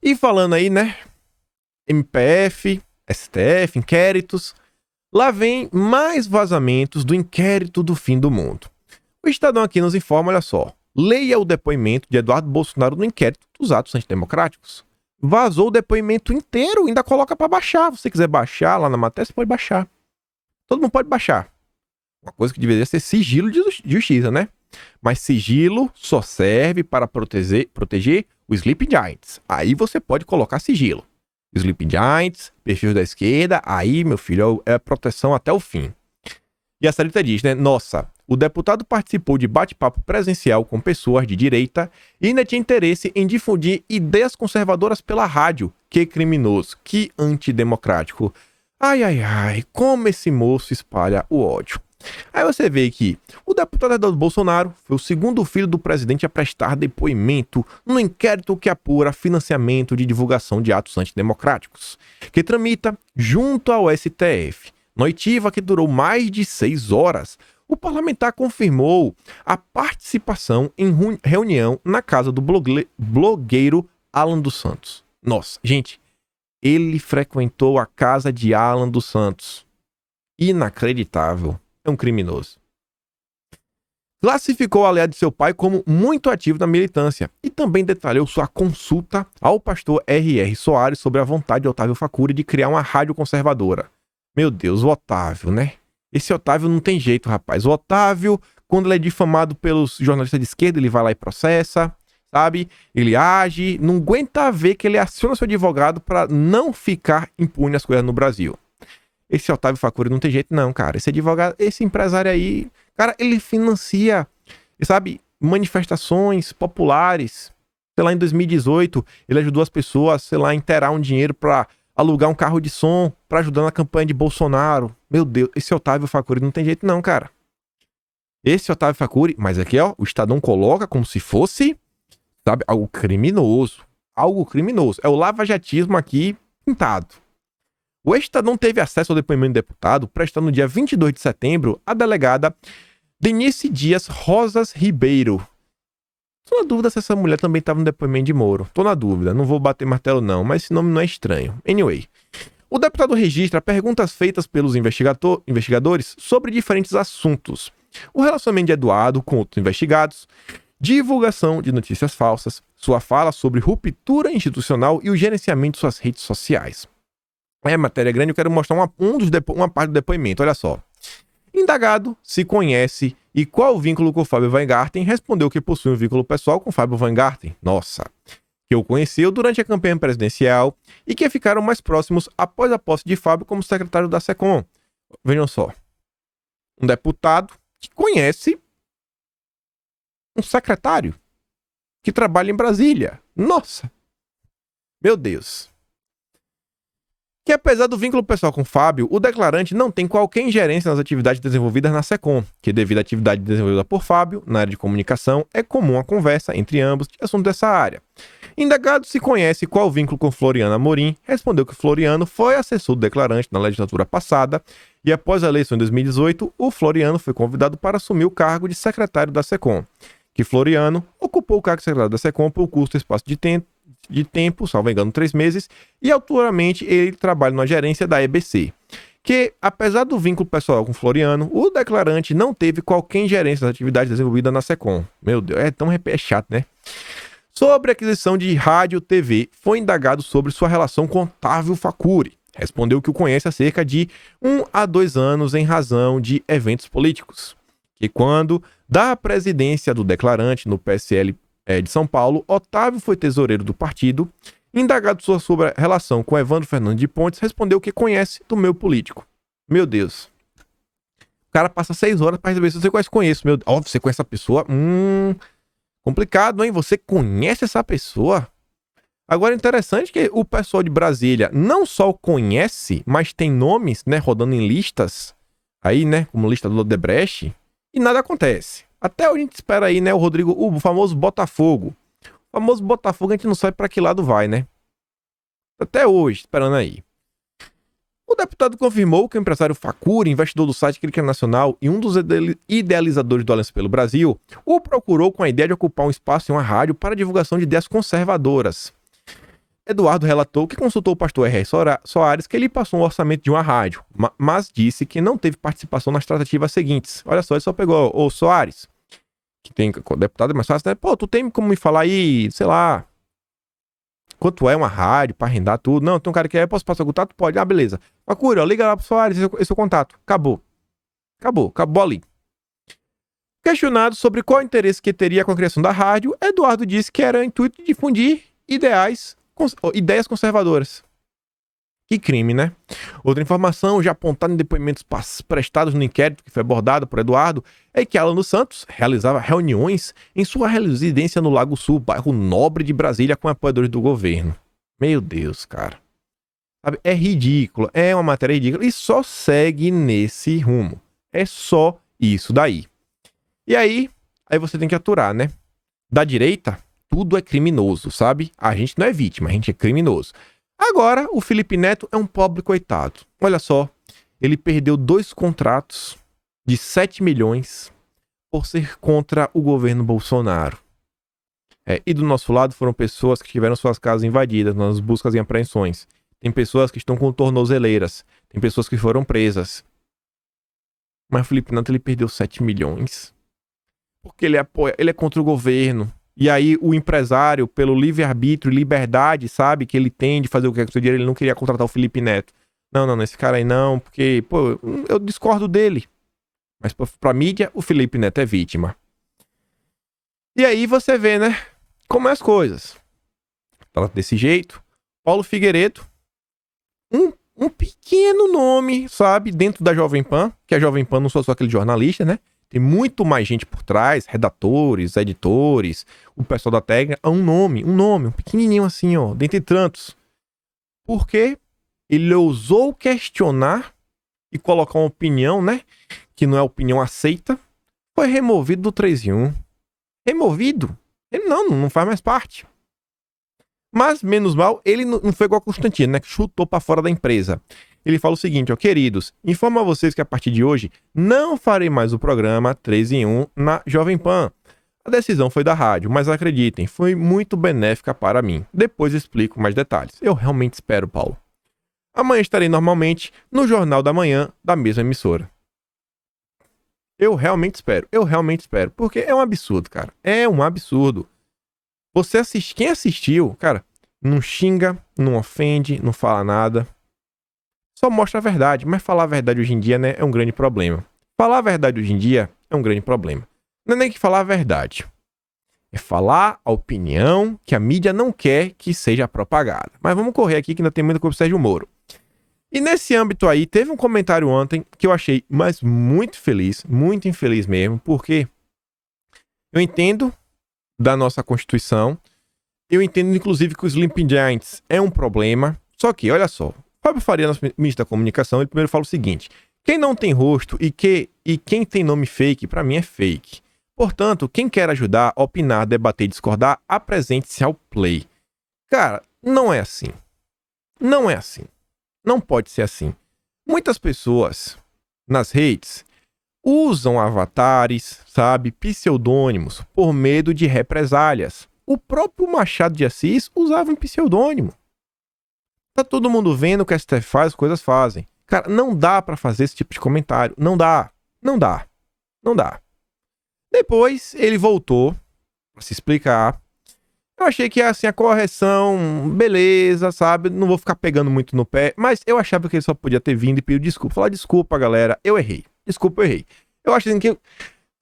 A: E falando aí, né, MPF, STF, inquéritos, lá vem mais vazamentos do inquérito do fim do mundo. O Estadão aqui nos informa, olha só, leia o depoimento de Eduardo Bolsonaro no inquérito dos atos antidemocráticos. Vazou o depoimento inteiro, ainda coloca para baixar. Se você quiser baixar lá na matéria, você pode baixar. Todo mundo pode baixar. Uma coisa que deveria ser sigilo de justiça, né? Mas sigilo só serve para proteger o Sleeping Giants. Aí você pode colocar sigilo. Sleeping Giants, perfil da esquerda, aí, meu filho, é proteção até o fim. E a Sarita diz, né? Nossa, o deputado participou de bate-papo presencial com pessoas de direita e ainda tinha interesse em difundir ideias conservadoras pela rádio. Que criminoso, que antidemocrático. Ai, como esse moço espalha o ódio. Aí você vê que o deputado Eduardo Bolsonaro foi o segundo filho do presidente a prestar depoimento no inquérito que apura financiamento de divulgação de atos antidemocráticos, que tramita junto ao STF. Noitiva que durou mais de 6 horas. O parlamentar confirmou a participação em reunião na casa do blogueiro Alan dos Santos. Nossa, gente, ele frequentou a casa de Alan dos Santos. Inacreditável. É um criminoso. Classificou o aliado de seu pai como muito ativo na militância e também detalhou sua consulta ao pastor R.R. Soares sobre a vontade de Otávio Facuri de criar uma rádio conservadora. Meu Deus, o Otávio, né? Esse Otávio não tem jeito, rapaz. O Otávio, quando ele é difamado pelos jornalistas de esquerda, ele vai lá e processa, sabe? Ele age, não aguenta ver que ele aciona seu advogado para não ficar impune as coisas no Brasil. Esse Otávio Facuri não tem jeito não, cara. Esse advogado, esse empresário aí, cara, ele financia, sabe, manifestações populares. Sei lá, em 2018, ele ajudou as pessoas, sei lá, a inteirar um dinheiro pra alugar um carro de som, pra ajudar na campanha de Bolsonaro. Meu Deus, esse Otávio Facuri não tem jeito não, cara. Esse Otávio Facuri, mas aqui, ó, o Estadão coloca como se fosse, sabe, algo criminoso. Algo criminoso. É o lavajatismo aqui pintado. O Estadão teve acesso ao depoimento do deputado, prestando no dia 22 de setembro a delegada Denise Dias Rosas Ribeiro. Tô na dúvida se essa mulher também estava no depoimento de Moro. Tô na dúvida, não vou bater martelo não, mas esse nome não é estranho. Anyway, o deputado registra perguntas feitas pelos investigadores sobre diferentes assuntos. O relacionamento de Eduardo com outros investigados, divulgação de notícias falsas, sua fala sobre ruptura institucional e o gerenciamento de suas redes sociais. É matéria grande, eu quero mostrar uma parte do depoimento, olha só. Indagado se conhece e qual o vínculo com o Fábio Weingarten, respondeu que possui um vínculo pessoal com Fábio Weingarten. Nossa. Que o conheceu durante a campanha presidencial e que ficaram mais próximos após a posse de Fábio como secretário da SECOM. Vejam só. Um deputado que conhece um secretário que trabalha em Brasília. Nossa. Meu Deus. Que apesar do vínculo pessoal com Fábio, o declarante não tem qualquer ingerência nas atividades desenvolvidas na SECOM, que devido à atividade desenvolvida por Fábio, na área de comunicação, é comum a conversa entre ambos de assuntos dessa área. Indagado se conhece qual o vínculo com Floriano Amorim, respondeu que Floriano foi assessor do declarante na legislatura passada e após a eleição em 2018, o Floriano foi convidado para assumir o cargo de secretário da SECOM, que Floriano ocupou o cargo de secretário da SECOM por um curto espaço de tempo, salvo engano, 3 meses, e atualmente ele trabalha na gerência da EBC. Que, apesar do vínculo pessoal com Floriano, o declarante não teve qualquer ingerência nas atividades desenvolvidas na SECOM. Meu Deus, é chato, né? Sobre a aquisição de rádio e TV, foi indagado sobre sua relação com Otávio Facuri. Respondeu que o conhece há cerca de 1 a 2 anos em razão de eventos políticos. Que quando da presidência do declarante no PSL de São Paulo, Otávio foi tesoureiro do partido. Indagado sobre a relação com Evandro Fernandes de Pontes, respondeu que conhece do meio político. Meu Deus. O cara passa 6 horas para saber se você conhece. Você conhece essa pessoa? Complicado, hein? Você conhece essa pessoa? Agora, interessante que o pessoal de Brasília não só o conhece, mas tem nomes, né, rodando em listas aí, né, como lista do Odebrecht, e nada acontece. Até hoje a gente espera aí, né, o Rodrigo, o famoso Botafogo. O famoso Botafogo a gente não sabe pra que lado vai, né? Até hoje, esperando aí. O deputado confirmou que o empresário Facuri, investidor do site Crítica Nacional e um dos idealizadores do Aliança pelo Brasil, o procurou com a ideia de ocupar um espaço em uma rádio para divulgação de ideias conservadoras. Eduardo relatou que consultou o pastor R.R. Soares que ele passou um orçamento de uma rádio, mas disse que não teve participação nas tratativas seguintes. Olha só, ele só pegou, ô Soares, que tem deputado, é mais fácil, né? Pô, tu tem como me falar aí, sei lá, quanto é uma rádio pra arrendar tudo? Não, tem um cara que eu posso passar o contato? Pode. Ah, beleza. Facuri, ó, liga lá pro Soares, esse é o contato. Acabou ali. Questionado sobre qual interesse que teria com a criação da rádio, Eduardo disse que era o intuito de difundir ideias conservadoras. Que crime, né? Outra informação, já apontada em depoimentos prestados no inquérito que foi abordado por Eduardo, é que Alan dos Santos realizava reuniões em sua residência no Lago Sul, bairro nobre de Brasília, com apoiadores do governo. Meu Deus, cara. Sabe, é ridículo, é uma matéria ridícula e só segue nesse rumo. É só isso daí. E aí você tem que aturar, né? Da direita, tudo é criminoso, sabe? A gente não é vítima, a gente é criminoso. Agora, o Felipe Neto é um pobre coitado. Olha só, ele perdeu 2 contratos de 7 milhões por ser contra o governo Bolsonaro. E do nosso lado foram pessoas que tiveram suas casas invadidas nas buscas e apreensões. Tem pessoas que estão com tornozeleiras. Tem pessoas que foram presas. Mas o Felipe Neto, ele perdeu 7 milhões. Porque ele é contra o governo. E aí o empresário, pelo livre-arbítrio e liberdade, sabe, que ele tem de fazer o que é com o seu dinheiro, ele não queria contratar o Felipe Neto. Não, esse cara aí não, porque, pô, eu discordo dele. Mas pra mídia, o Felipe Neto é vítima. E aí você vê, né, como é as coisas. Tá desse jeito. Paulo Figueiredo, um pequeno nome, sabe, dentro da Jovem Pan, que a Jovem Pan não sou só aquele jornalista, né? Tem muito mais gente por trás, redatores, editores, o pessoal da técnica, um nome, um pequenininho assim, ó, dentre tantos. Porque ele ousou questionar e colocar uma opinião, né, que não é opinião aceita, foi removido do 3 em 1. Removido? Ele não faz mais parte. Mas, menos mal, ele não foi igual a Constantino, né, que chutou pra fora da empresa. Ele fala o seguinte, ó, queridos, informo a vocês que a partir de hoje não farei mais o programa 3 em 1 na Jovem Pan. A decisão foi da rádio, mas acreditem, foi muito benéfica para mim. Depois explico mais detalhes. Eu realmente espero, Paulo. Amanhã estarei normalmente no Jornal da Manhã da mesma emissora. Eu realmente espero, porque é um absurdo, cara. É um absurdo. Quem assistiu, cara, não xinga, não ofende, não fala nada. Só mostra a verdade, mas falar a verdade hoje em dia, né, é um grande problema. Falar a verdade hoje em dia é um grande problema. Não é nem que falar a verdade. É falar a opinião que a mídia não quer que seja propagada. Mas vamos correr aqui que ainda tem muita coisa pro Sérgio Moro. E nesse âmbito aí, teve um comentário ontem que eu achei, mas muito infeliz mesmo, porque eu entendo da nossa Constituição, eu entendo inclusive que os Sleeping Giants é um problema, só que, olha só, Fábio Faria, nosso ministro da Comunicação, ele primeiro fala o seguinte: quem não tem rosto e quem tem nome fake, pra mim é fake. Portanto, quem quer ajudar, opinar, debater e discordar, apresente-se ao play. Cara, não é assim. Não é assim. Não pode ser assim. Muitas pessoas nas redes usam avatares, sabe, pseudônimos, por medo de represálias. O próprio Machado de Assis usava um pseudônimo. Tá todo mundo vendo o que a STF faz, as coisas fazem. Cara, não dá pra fazer esse tipo de comentário. Não dá. Depois, ele voltou pra se explicar. Eu achei que, assim, a correção, beleza, sabe? Não vou ficar pegando muito no pé. Mas eu achava que ele só podia ter vindo e pedir desculpa. Falar, desculpa, galera, eu errei. Desculpa, eu errei. Eu acho assim, que,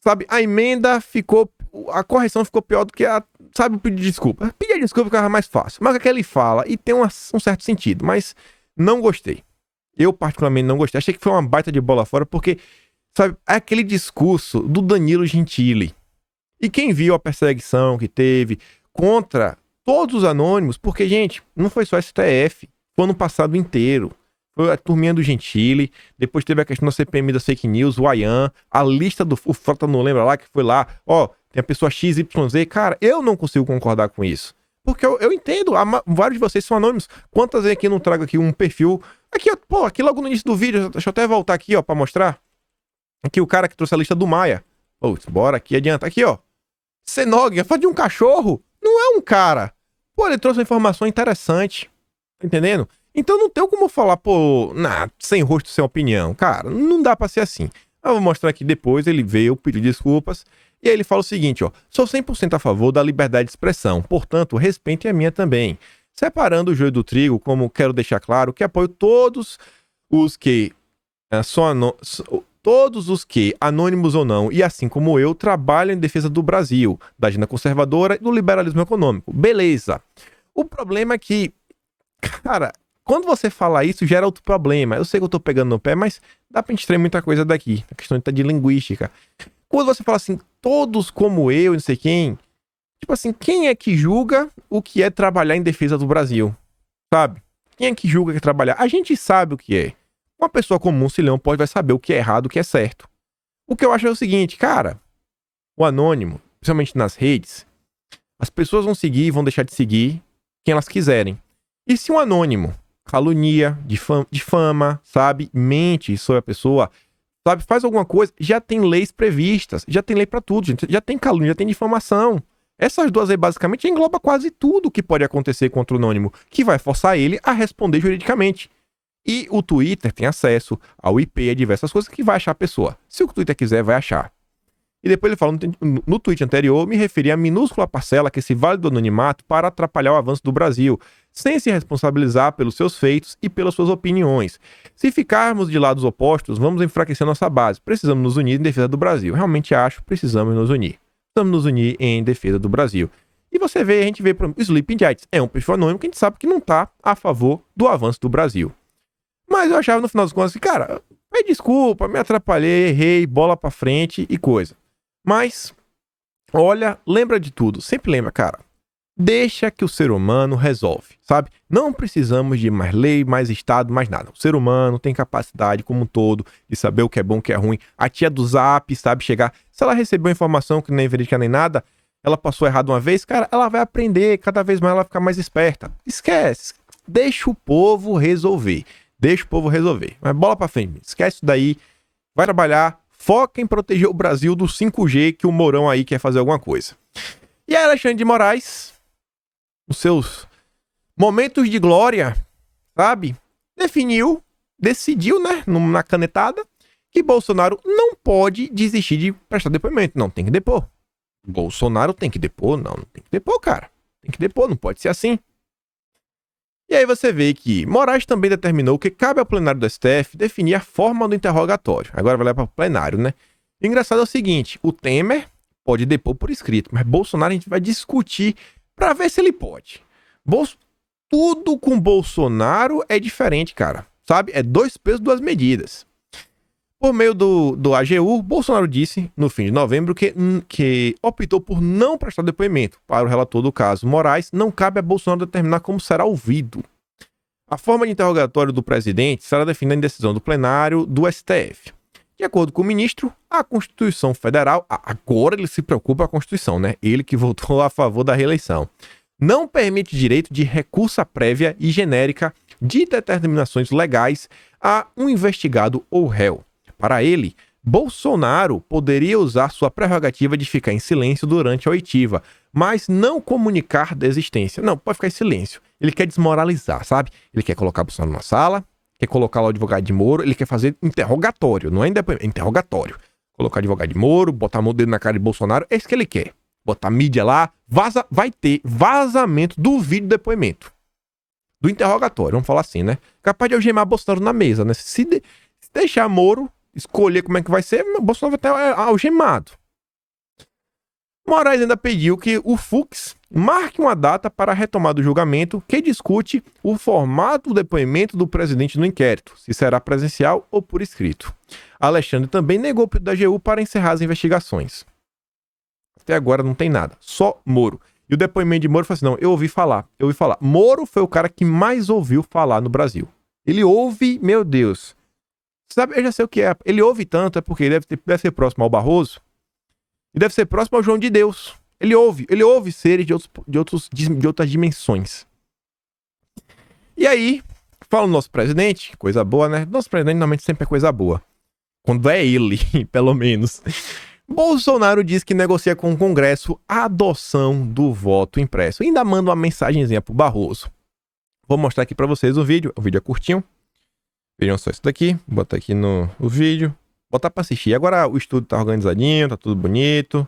A: sabe, a emenda ficou... A correção ficou pior do que sabe, pedir desculpa. Pedir desculpa ficava mais fácil. Mas o que ele fala, e tem um certo sentido, mas não gostei. Eu, particularmente, não gostei. Achei que foi uma baita de bola fora, porque, sabe, é aquele discurso do Danilo Gentili. E quem viu a perseguição que teve contra todos os anônimos, porque, gente, não foi só STF, foi ano passado inteiro. Foi a turminha do Gentili, depois teve a questão da CPMI das fake news, o Ayan, a lista do o Frota não lembra lá, que foi lá, ó, tem a pessoa XYZ. Cara, eu não consigo concordar com isso. Porque eu entendo, vários de vocês são anônimos. Quantas vezes aqui eu não trago aqui um perfil? Aqui, ó, pô, aqui logo no início do vídeo, deixa eu até voltar aqui, ó, pra mostrar. Aqui o cara que trouxe a lista do Maia. Pô, bora aqui, adianta. Aqui, ó. Senog, fala de um cachorro. Não é um cara. Pô, ele trouxe uma informação interessante. Tá entendendo? Então não tem como falar, pô, sem rosto, sem opinião. Cara, não dá pra ser assim. Eu vou mostrar aqui depois, ele veio, pediu desculpas. E aí ele fala o seguinte, ó. Sou 100% a favor da liberdade de expressão. Portanto, respeitem a minha também. Separando o joio do trigo, como quero deixar claro que apoio todos os que todos os que, anônimos ou não, e assim como eu, trabalham em defesa do Brasil, da agenda conservadora e do liberalismo econômico. Beleza. O problema é que, cara, quando você fala isso, gera outro problema. Eu sei que eu tô pegando no pé, mas dá pra gente extrair muita coisa daqui. A questão de linguística. Quando você fala assim, todos como eu, não sei quem, tipo assim, quem é que julga o que é trabalhar em defesa do Brasil? Sabe? Quem é que julga que é trabalhar? A gente sabe o que é. Uma pessoa comum, Cilhão, vai saber o que é errado, o que é certo. O que eu acho é o seguinte, cara, o anônimo, principalmente nas redes, as pessoas vão seguir e vão deixar de seguir quem elas quiserem. E se um anônimo calunia, difama, sabe, mente sobre a pessoa, sabe, faz alguma coisa, já tem leis previstas, já tem lei pra tudo, gente, já tem calúnia, já tem difamação. Essas duas aí basicamente engloba quase tudo que pode acontecer contra o anônimo, que vai forçar ele a responder juridicamente. E o Twitter tem acesso ao IP, a diversas coisas que vai achar a pessoa. Se o Twitter quiser, vai achar. E depois ele fala, no tweet anterior, me referi à minúscula parcela que se vale do anonimato para atrapalhar o avanço do Brasil, sem se responsabilizar pelos seus feitos e pelas suas opiniões. Se ficarmos de lados opostos, vamos enfraquecer nossa base. Precisamos nos unir em defesa do Brasil. Realmente acho, precisamos nos unir. Precisamos nos unir em defesa do Brasil. E você vê, a gente vê, por exemplo, o Sleeping Giants é um perfil anônimo que a gente sabe que não está a favor do avanço do Brasil. Mas eu achava no final das contas que, cara, desculpa, me atrapalhei, errei, bola pra frente e coisa. Mas, olha, lembra de tudo, sempre lembra, cara. Deixa que o ser humano resolve, sabe? Não precisamos de mais lei, mais Estado, mais nada. O ser humano tem capacidade como um todo de saber o que é bom, o que é ruim. A tia do Zap sabe chegar. Se ela recebeu informação que nem verídica nem nada, ela passou errado uma vez, cara, ela vai aprender, cada vez mais ela vai ficar mais esperta. Esquece, deixa o povo resolver. Deixa o povo resolver. Mas bola pra frente. Esquece isso daí. Vai trabalhar. Foca em proteger o Brasil do 5G que o Mourão aí quer fazer alguma coisa. E aí, Alexandre de Moraes, nos seus momentos de glória, sabe? Decidiu, né? Na canetada, que Bolsonaro não pode desistir de prestar depoimento. Não, tem que depor. Bolsonaro tem que depor? Não tem que depor, cara. Tem que depor, não pode ser assim. E aí você vê que Moraes também determinou que cabe ao plenário do STF definir a forma do interrogatório. Agora vai lá para o plenário, né? O engraçado é o seguinte, o Temer pode depor por escrito, mas Bolsonaro a gente vai discutir para ver se ele pode. Tudo com Bolsonaro é diferente, cara. Sabe? É 2 pesos, 2 medidas. Por meio do AGU, Bolsonaro disse, no fim de novembro, que optou por não prestar depoimento. Para o relator do caso Moraes, não cabe a Bolsonaro determinar como será ouvido. A forma de interrogatório do presidente será definida em decisão do plenário do STF. De acordo com o ministro, a Constituição Federal, agora ele se preocupa com a Constituição, né? Ele que votou a favor da reeleição, não permite direito de recurso prévia e genérica de determinações legais a um investigado ou réu. Para ele, Bolsonaro poderia usar sua prerrogativa de ficar em silêncio durante a oitiva, mas não comunicar desistência. Não, pode ficar em silêncio. Ele quer desmoralizar, sabe? Ele quer colocar Bolsonaro numa sala, quer colocar lá o advogado de Moro, ele quer fazer interrogatório, não é interrogatório. Colocar advogado de Moro, botar o dedo na cara de Bolsonaro, é isso que ele quer. Botar mídia lá, vai ter vazamento do vídeo depoimento. Do interrogatório, vamos falar assim, né? Capaz de algemar Bolsonaro na mesa, né? Se deixar Moro escolher como é que vai ser, Bolsonaro vai estar algemado. Moraes ainda pediu que o Fux marque uma data para a retomada do julgamento que discute o formato do depoimento do presidente no inquérito, se será presencial ou por escrito. Alexandre também negou o pedido da AGU para encerrar as investigações. Até agora não tem nada, só Moro. E o depoimento de Moro foi assim, não, eu ouvi falar. Moro foi o cara que mais ouviu falar no Brasil. Ele ouve, meu Deus. Sabe, eu já sei o que é. Ele ouve tanto, é porque ele deve ser próximo ao Barroso e deve ser próximo ao João de Deus. Ele ouve seres de outras dimensões. E aí, fala o nosso presidente, coisa boa, né? Nosso presidente normalmente sempre é coisa boa. Quando é ele, pelo menos. Bolsonaro diz que negocia com o Congresso a adoção do voto impresso. Ainda manda uma mensagenzinha pro Barroso. Vou mostrar aqui pra vocês o vídeo. O vídeo é curtinho. Vejam só isso daqui. Vou botar aqui no vídeo. Botar pra assistir. Agora o estúdio tá organizadinho, tá tudo bonito.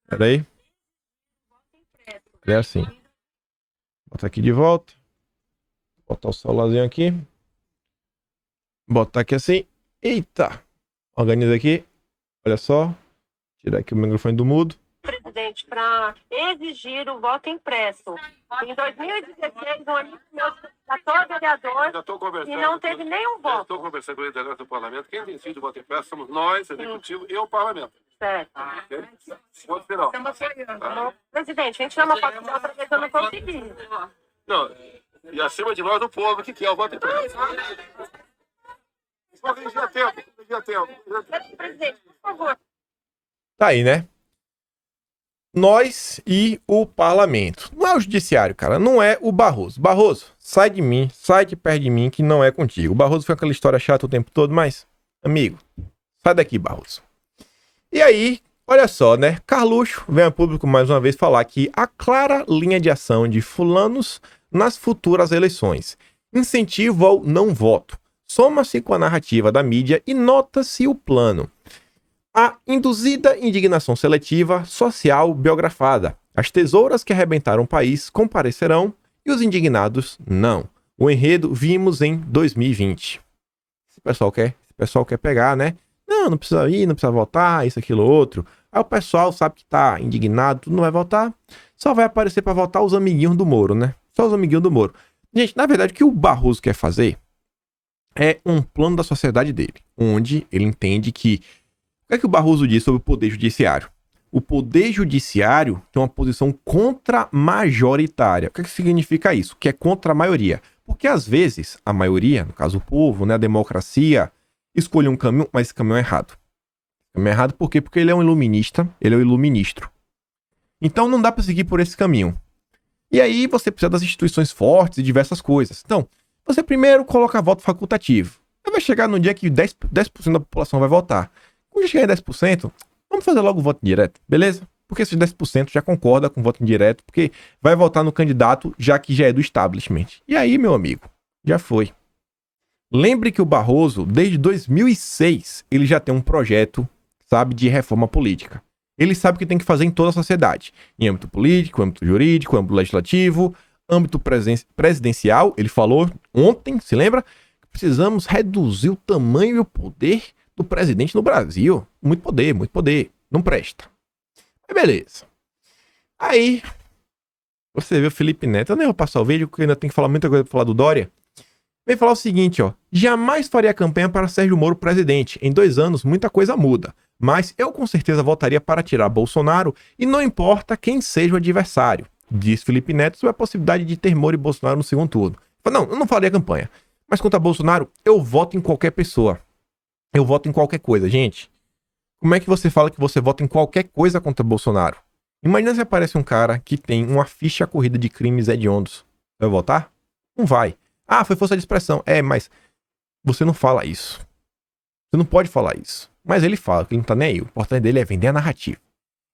A: Pera aí. É assim. Botar aqui de volta. Botar o celularzinho aqui. Botar aqui assim. Eita. Organiza aqui. Olha só. Tirar aqui o microfone do mudo.
B: Presidente, para exigir o voto impresso. Em 2016, um amigo meu candidatou vereador e não teve nenhum voto.
C: Estou conversando com o integrante do parlamento. Quem decide o voto impresso somos nós, executivo e o parlamento.
B: Certo.
C: Pode ser não.
B: Presidente, a gente chama para da outra vez, eu não consegui.
C: Não, e acima de nós o povo que quer o voto impresso. Corrigir a tempo.
B: Presidente, por favor.
A: Tá aí, né? Nós e o parlamento. Não é o judiciário, cara. Não é o Barroso. Barroso, sai de mim, sai de perto de mim, que não é contigo. O Barroso foi aquela história chata o tempo todo, mas, amigo, sai daqui, Barroso. E aí, olha só, né? Carluxo vem a público mais uma vez falar que a clara linha de ação de fulanos nas futuras eleições. Incentivo ao não voto. Soma-se com a narrativa da mídia e nota-se o plano. A induzida indignação seletiva social biografada. As tesouras que arrebentaram o país comparecerão e os indignados não. O enredo vimos em 2020. Esse pessoal quer pegar, né? Não precisa ir, não precisa votar, isso, aquilo, outro. Aí o pessoal sabe que tá indignado, tudo não vai votar. Só vai aparecer para votar os amiguinhos do Moro, né? Só os amiguinhos do Moro. Gente, na verdade, o que o Barroso quer fazer é um plano da sociedade dele, onde ele entende que... O que é que o Barroso diz sobre o Poder Judiciário? O Poder Judiciário tem uma posição contra-majoritária. O que é que significa isso? Que é contra a maioria. Porque às vezes a maioria, no caso o povo, né, a democracia, escolhe um caminho, mas esse caminho é errado. O caminho é errado por quê? Porque ele é um iluminista, ele é um iluministro. Então não dá para seguir por esse caminho. E aí você precisa das instituições fortes e diversas coisas. Então, você primeiro coloca voto facultativo. Aí vai chegar no dia que 10% da população vai votar. Quando chegar em 10%, vamos fazer logo o voto indireto, beleza? Porque esses 10% já concorda com o voto indireto, porque vai votar no candidato já que já é do establishment. E aí, meu amigo, já foi. Lembre que o Barroso, desde 2006, ele já tem um projeto, sabe, de reforma política. Ele sabe o que tem que fazer em toda a sociedade. Em âmbito político, âmbito jurídico, âmbito legislativo, âmbito presidencial. Ele falou ontem, se lembra? Que precisamos reduzir o tamanho e o poder do presidente no Brasil. Muito poder. Não presta. Mas beleza. Aí, você vê o Felipe Neto. Eu nem vou passar o vídeo, porque ainda tem que falar muita coisa pra falar do Dória. Vem falar o seguinte, ó. Jamais faria campanha para Sérgio Moro presidente. Em 2 anos, muita coisa muda. Mas eu com certeza votaria para tirar Bolsonaro e não importa quem seja o adversário. Diz Felipe Neto sobre a possibilidade de ter Moro e Bolsonaro no segundo turno. Não, eu não faria campanha. Mas contra Bolsonaro, eu voto em qualquer pessoa. Eu voto em qualquer coisa, gente. Como é que você fala que você vota em qualquer coisa contra Bolsonaro? Imagina se aparece um cara que tem uma ficha corrida de crimes hediondos. Vai votar? Não vai. Ah, foi força de expressão. É, mas você não fala isso. Você não pode falar isso. Mas ele fala que ele não tá nem aí. O importante dele é vender a narrativa.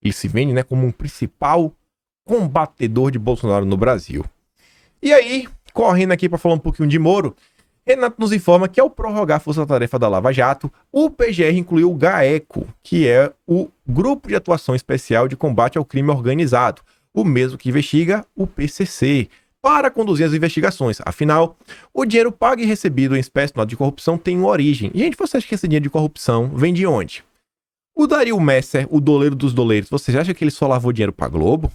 A: Ele se vende, né, como um principal combatedor de Bolsonaro no Brasil. E aí, correndo aqui para falar um pouquinho de Moro, Renato nos informa que ao prorrogar a força-tarefa da Lava Jato, o PGR incluiu o GAECO, que é o Grupo de Atuação Especial de Combate ao Crime Organizado, o mesmo que investiga o PCC, para conduzir as investigações. Afinal, o dinheiro pago e recebido em espécie de corrupção tem uma origem. Gente, você acha que esse dinheiro de corrupção vem de onde? O Dario Messer, o doleiro dos doleiros, você acha que ele só lavou dinheiro pra Globo?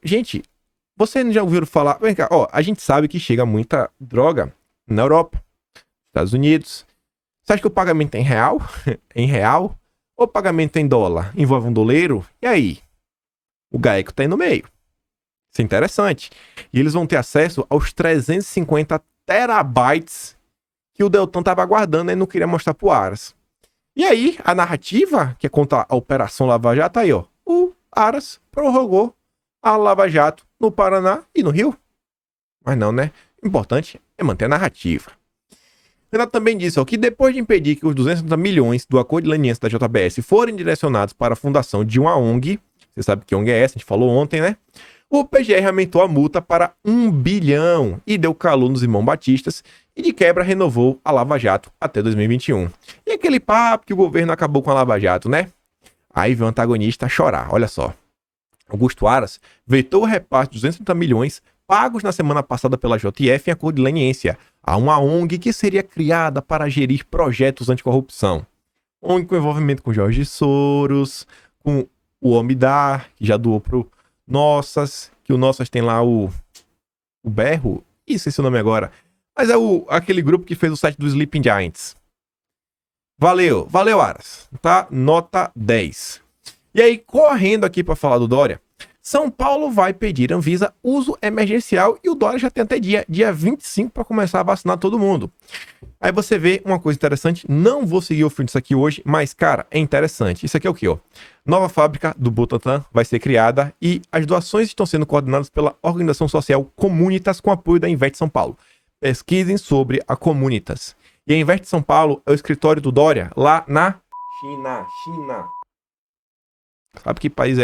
A: Gente, você já ouviram falar... Vem cá, ó, a gente sabe que chega muita droga na Europa, Estados Unidos. Você acha que o pagamento é em real? Em real? Ou o pagamento é em dólar? Envolve um doleiro? E aí? O GAECO tá aí no meio. Isso é interessante. E eles vão ter acesso aos 350 terabytes que o Deltan estava guardando e não queria mostrar pro Aras. E aí, a narrativa, que é contra a Operação Lava Jato, aí, ó. O Aras prorrogou a Lava Jato no Paraná e no Rio. Mas não, né? O importante é manter a narrativa. Renato também disse, ó, que depois de impedir que os 250 milhões do acordo de leniência da JBS forem direcionados para a fundação de uma ONG, você sabe que ONG é essa, a gente falou ontem, né? O PGR aumentou a multa para 1 bilhão e deu calor nos irmãos batistas e de quebra renovou a Lava Jato até 2021. E aquele papo que o governo acabou com a Lava Jato, né? Aí veio o antagonista chorar, olha só. Augusto Aras vetou o repasse de 250 milhões pagos na semana passada pela JF em acordo de leniência a uma ONG que seria criada para gerir projetos anticorrupção. ONG com envolvimento com Jorge Soros, com o Omidar, que já doou pro Nossas, que o Nossas tem lá o Berro, esqueci o nome agora, mas é aquele grupo que fez o site do Sleeping Giants. Valeu Aras, tá? Nota 10. E aí, correndo aqui para falar do Dória, São Paulo vai pedir Anvisa uso emergencial e o Dória já tem até dia 25 para começar a vacinar todo mundo. Aí você vê uma coisa interessante, não vou seguir o fim disso aqui hoje, mas cara, é interessante. Isso aqui é o que, ó? Nova fábrica do Butantan vai ser criada e as doações estão sendo coordenadas pela organização social Comunitas com apoio da Invest São Paulo. Pesquisem sobre a Comunitas. E a Invest São Paulo é o escritório do Dória lá na China. Sabe que país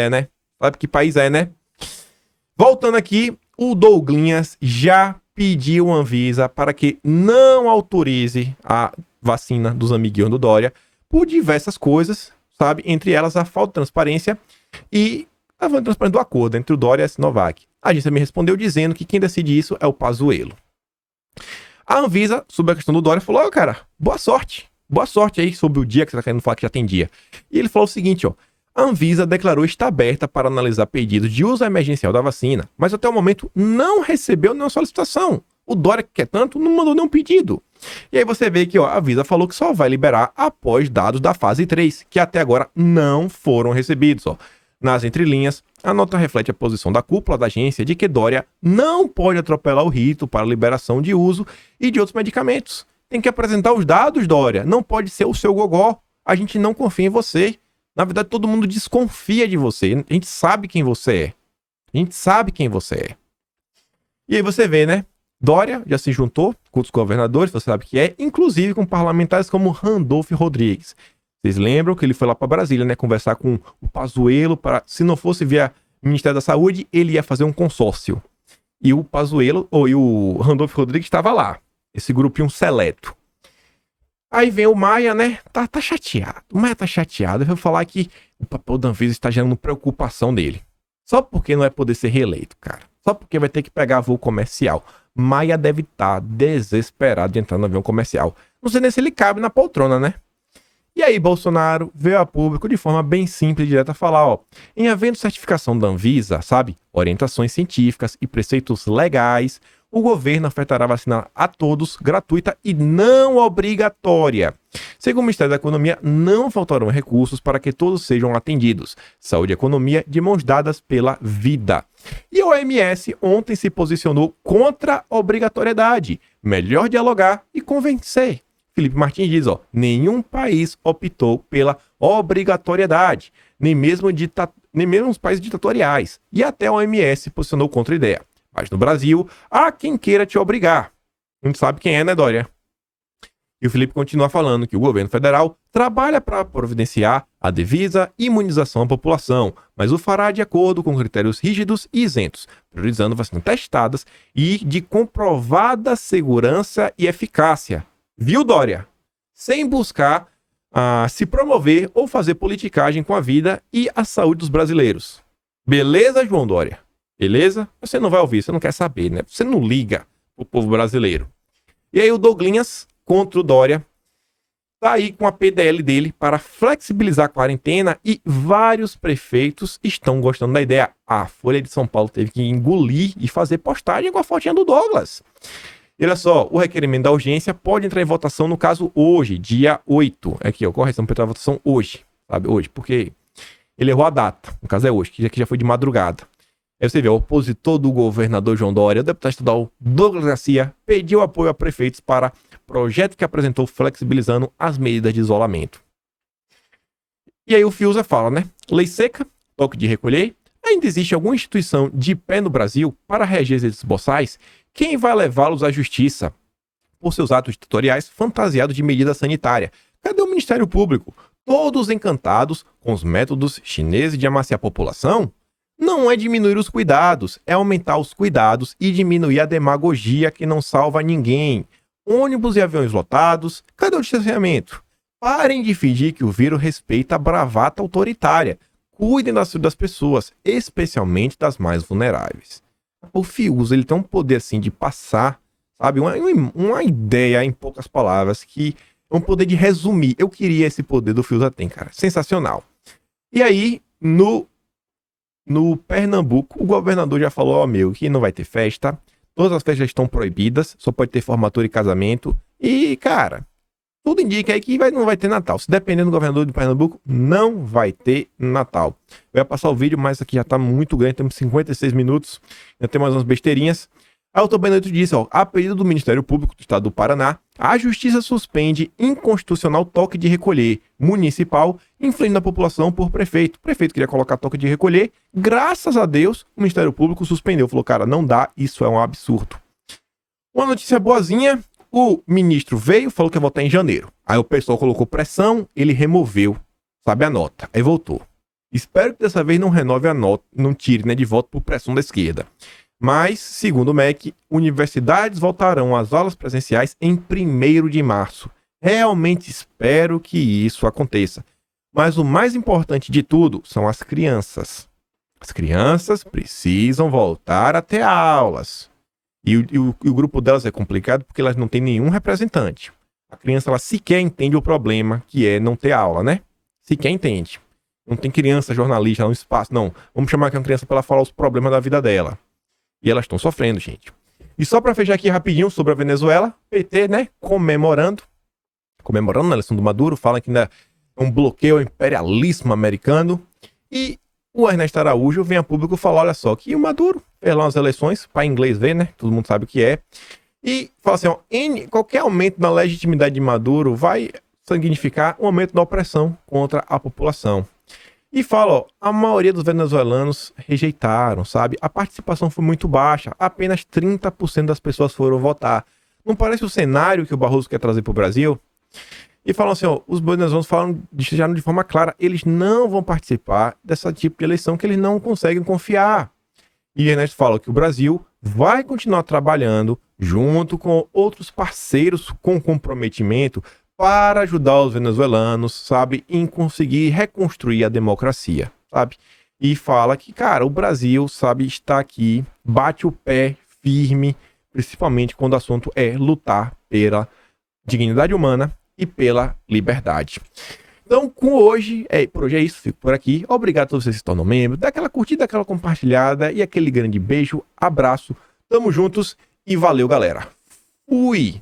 A: é, né? Voltando aqui, o Douglinhas já pediu a Anvisa para que não autorize a vacina dos amiguinhos do Dória por diversas coisas, sabe? Entre elas a falta de transparência e a falta de transparência do acordo entre o Dória e a Sinovac. A agência me respondeu dizendo que quem decide isso é o Pazuello. A Anvisa, sobre a questão do Dória, falou, cara, boa sorte aí sobre o dia que você tá querendo falar que já tem dia. E ele falou o seguinte, ó, a Anvisa declarou estar aberta para analisar pedidos de uso emergencial da vacina, mas até o momento não recebeu nenhuma solicitação. O Dória, que quer tanto, não mandou nenhum pedido. E aí você vê que ó, a Anvisa falou que só vai liberar após dados da fase 3, que até agora não foram recebidos. Ó. Nas entrelinhas, a nota reflete a posição da cúpula da agência de que Dória não pode atropelar o rito para a liberação de uso e de outros medicamentos. Tem que apresentar os dados, Dória. Não pode ser o seu gogó. A gente não confia em você. Na verdade, todo mundo desconfia de você. A gente sabe quem você é. E aí você vê, né? Dória já se juntou com os governadores, você sabe que é, inclusive com parlamentares como Randolfo Rodrigues. Vocês lembram que ele foi lá para Brasília, né? Conversar com o Pazuello, para, se não fosse via Ministério da Saúde, ele ia fazer um consórcio. E o Pazuello, e o Randolfo Rodrigues estava lá. Esse grupinho seleto. Aí vem o Maia, né? Tá chateado. O Maia tá chateado. Eu vou falar que o papel da Anvisa está gerando preocupação dele. Só porque não vai poder ser reeleito, cara. Só porque vai ter que pegar voo comercial. Maia deve estar desesperado de entrar no avião comercial. Não sei nem se ele cabe na poltrona, né? E aí Bolsonaro veio a público de forma bem simples e direta falar, ó, em havendo certificação da Anvisa, sabe, orientações científicas e preceitos legais, o governo ofertará vacina a todos, gratuita e não obrigatória. Segundo o Ministério da Economia, não faltarão recursos para que todos sejam atendidos. Saúde e economia de mãos dadas pela vida. E a OMS ontem se posicionou contra a obrigatoriedade. Melhor dialogar e convencer. Felipe Martins diz, ó, nenhum país optou pela obrigatoriedade, nem mesmo os países ditatoriais. E até a OMS se posicionou contra a ideia. Mas no Brasil, há quem queira te obrigar. A gente sabe quem é, né, Dória? E o Felipe continua falando que o governo federal trabalha para providenciar a devida imunização à população, mas o fará de acordo com critérios rígidos e isentos, priorizando vacinas testadas e de comprovada segurança e eficácia. Viu, Dória? Sem buscar se promover ou fazer politicagem com a vida e a saúde dos brasileiros. Beleza, João Dória? Beleza? Você não vai ouvir, você não quer saber, né? Você não liga pro povo brasileiro. E aí o Douglinhas, contra o Dória, tá aí com a PDL dele para flexibilizar a quarentena e vários prefeitos estão gostando da ideia. A Folha de São Paulo teve que engolir e fazer postagem com a fotinha do Douglas. E olha só, o requerimento da urgência pode entrar em votação no caso hoje, dia 8. Aqui, ó, correção para entrar em votação hoje, sabe? Hoje, porque ele errou a data. No caso é hoje, que já foi de madrugada. Aí você vê, o opositor do governador João Dória, o deputado estadual Douglas Garcia, pediu apoio a prefeitos para projeto que apresentou flexibilizando as medidas de isolamento. E aí o Fiuza fala, né? Lei seca, toque de recolher. Ainda existe alguma instituição de pé no Brasil para reger esses boçais? Quem vai levá-los à justiça por seus atos ditatoriais fantasiados de medida sanitária? Cadê o Ministério Público? Todos encantados com os métodos chineses de amaciar a população? Não é diminuir os cuidados, é aumentar os cuidados e diminuir a demagogia que não salva ninguém. Ônibus e aviões lotados, cadê o distanciamento? Parem de fingir que o vírus respeita a bravata autoritária. Cuidem da saúde das pessoas, especialmente das mais vulneráveis. O Fiuza, ele tem um poder assim de passar, sabe, uma ideia em poucas palavras, que é um poder de resumir. Eu queria esse poder do Fiuza tem, cara. Sensacional. E aí, no Pernambuco, o governador já falou, ó, meu, que não vai ter festa, todas as festas estão proibidas, só pode ter formatura e casamento, e, cara, tudo indica aí que não vai ter Natal. Se depender do governador de Pernambuco, não vai ter Natal. Eu ia passar o vídeo, mas aqui já tá muito grande, temos 56 minutos, ainda tem mais umas besteirinhas. Aí o Toben Neto disse, ó, a pedido do Ministério Público do Estado do Paraná, a Justiça suspende inconstitucional toque de recolher municipal, influindo a população por prefeito. O prefeito queria colocar toque de recolher, graças a Deus, o Ministério Público suspendeu. Falou, cara, não dá, isso é um absurdo. Uma notícia boazinha, o ministro veio, falou que ia votar em janeiro. Aí o pessoal colocou pressão, ele removeu, sabe, a nota. Aí voltou. Espero que dessa vez não renove a nota, não tire, né, de voto por pressão da esquerda. Mas, segundo o MEC, universidades voltarão às aulas presenciais em 1º de março. Realmente espero que isso aconteça. Mas o mais importante de tudo são as crianças. As crianças precisam voltar a ter aulas. E o grupo delas é complicado porque elas não têm nenhum representante. A criança ela sequer entende o problema que é não ter aula, né? Sequer entende. Não tem criança jornalista no espaço, não. Vamos chamar aquela criança para ela falar os problemas da vida dela. E elas estão sofrendo, gente. E só para fechar aqui rapidinho sobre a Venezuela, PT, né, comemorando a eleição do Maduro, fala que ainda é um bloqueio ao imperialismo americano. E o Ernesto Araújo vem a público falar, olha só, que o Maduro fez lá umas eleições, para inglês ver, né, todo mundo sabe o que é. E fala assim, ó, qualquer aumento na legitimidade de Maduro vai significar um aumento da opressão contra a população. E fala, ó, a maioria dos venezuelanos rejeitaram, sabe? A participação foi muito baixa, apenas 30% das pessoas foram votar. Não parece o cenário que o Barroso quer trazer para o Brasil? E falam assim, ó, os venezuelanos deixaram de forma clara, eles não vão participar dessa tipo de eleição que eles não conseguem confiar. E Ernesto fala que o Brasil vai continuar trabalhando junto com outros parceiros com comprometimento para ajudar os venezuelanos, sabe, em conseguir reconstruir a democracia, sabe? E fala que, cara, o Brasil, sabe, está aqui, bate o pé firme, principalmente quando o assunto é lutar pela dignidade humana e pela liberdade. Então, por hoje é isso, fico por aqui. Obrigado a todos vocês que se tornam membros, dá aquela curtida, aquela compartilhada e aquele grande beijo, abraço, tamo juntos e valeu, galera. Fui!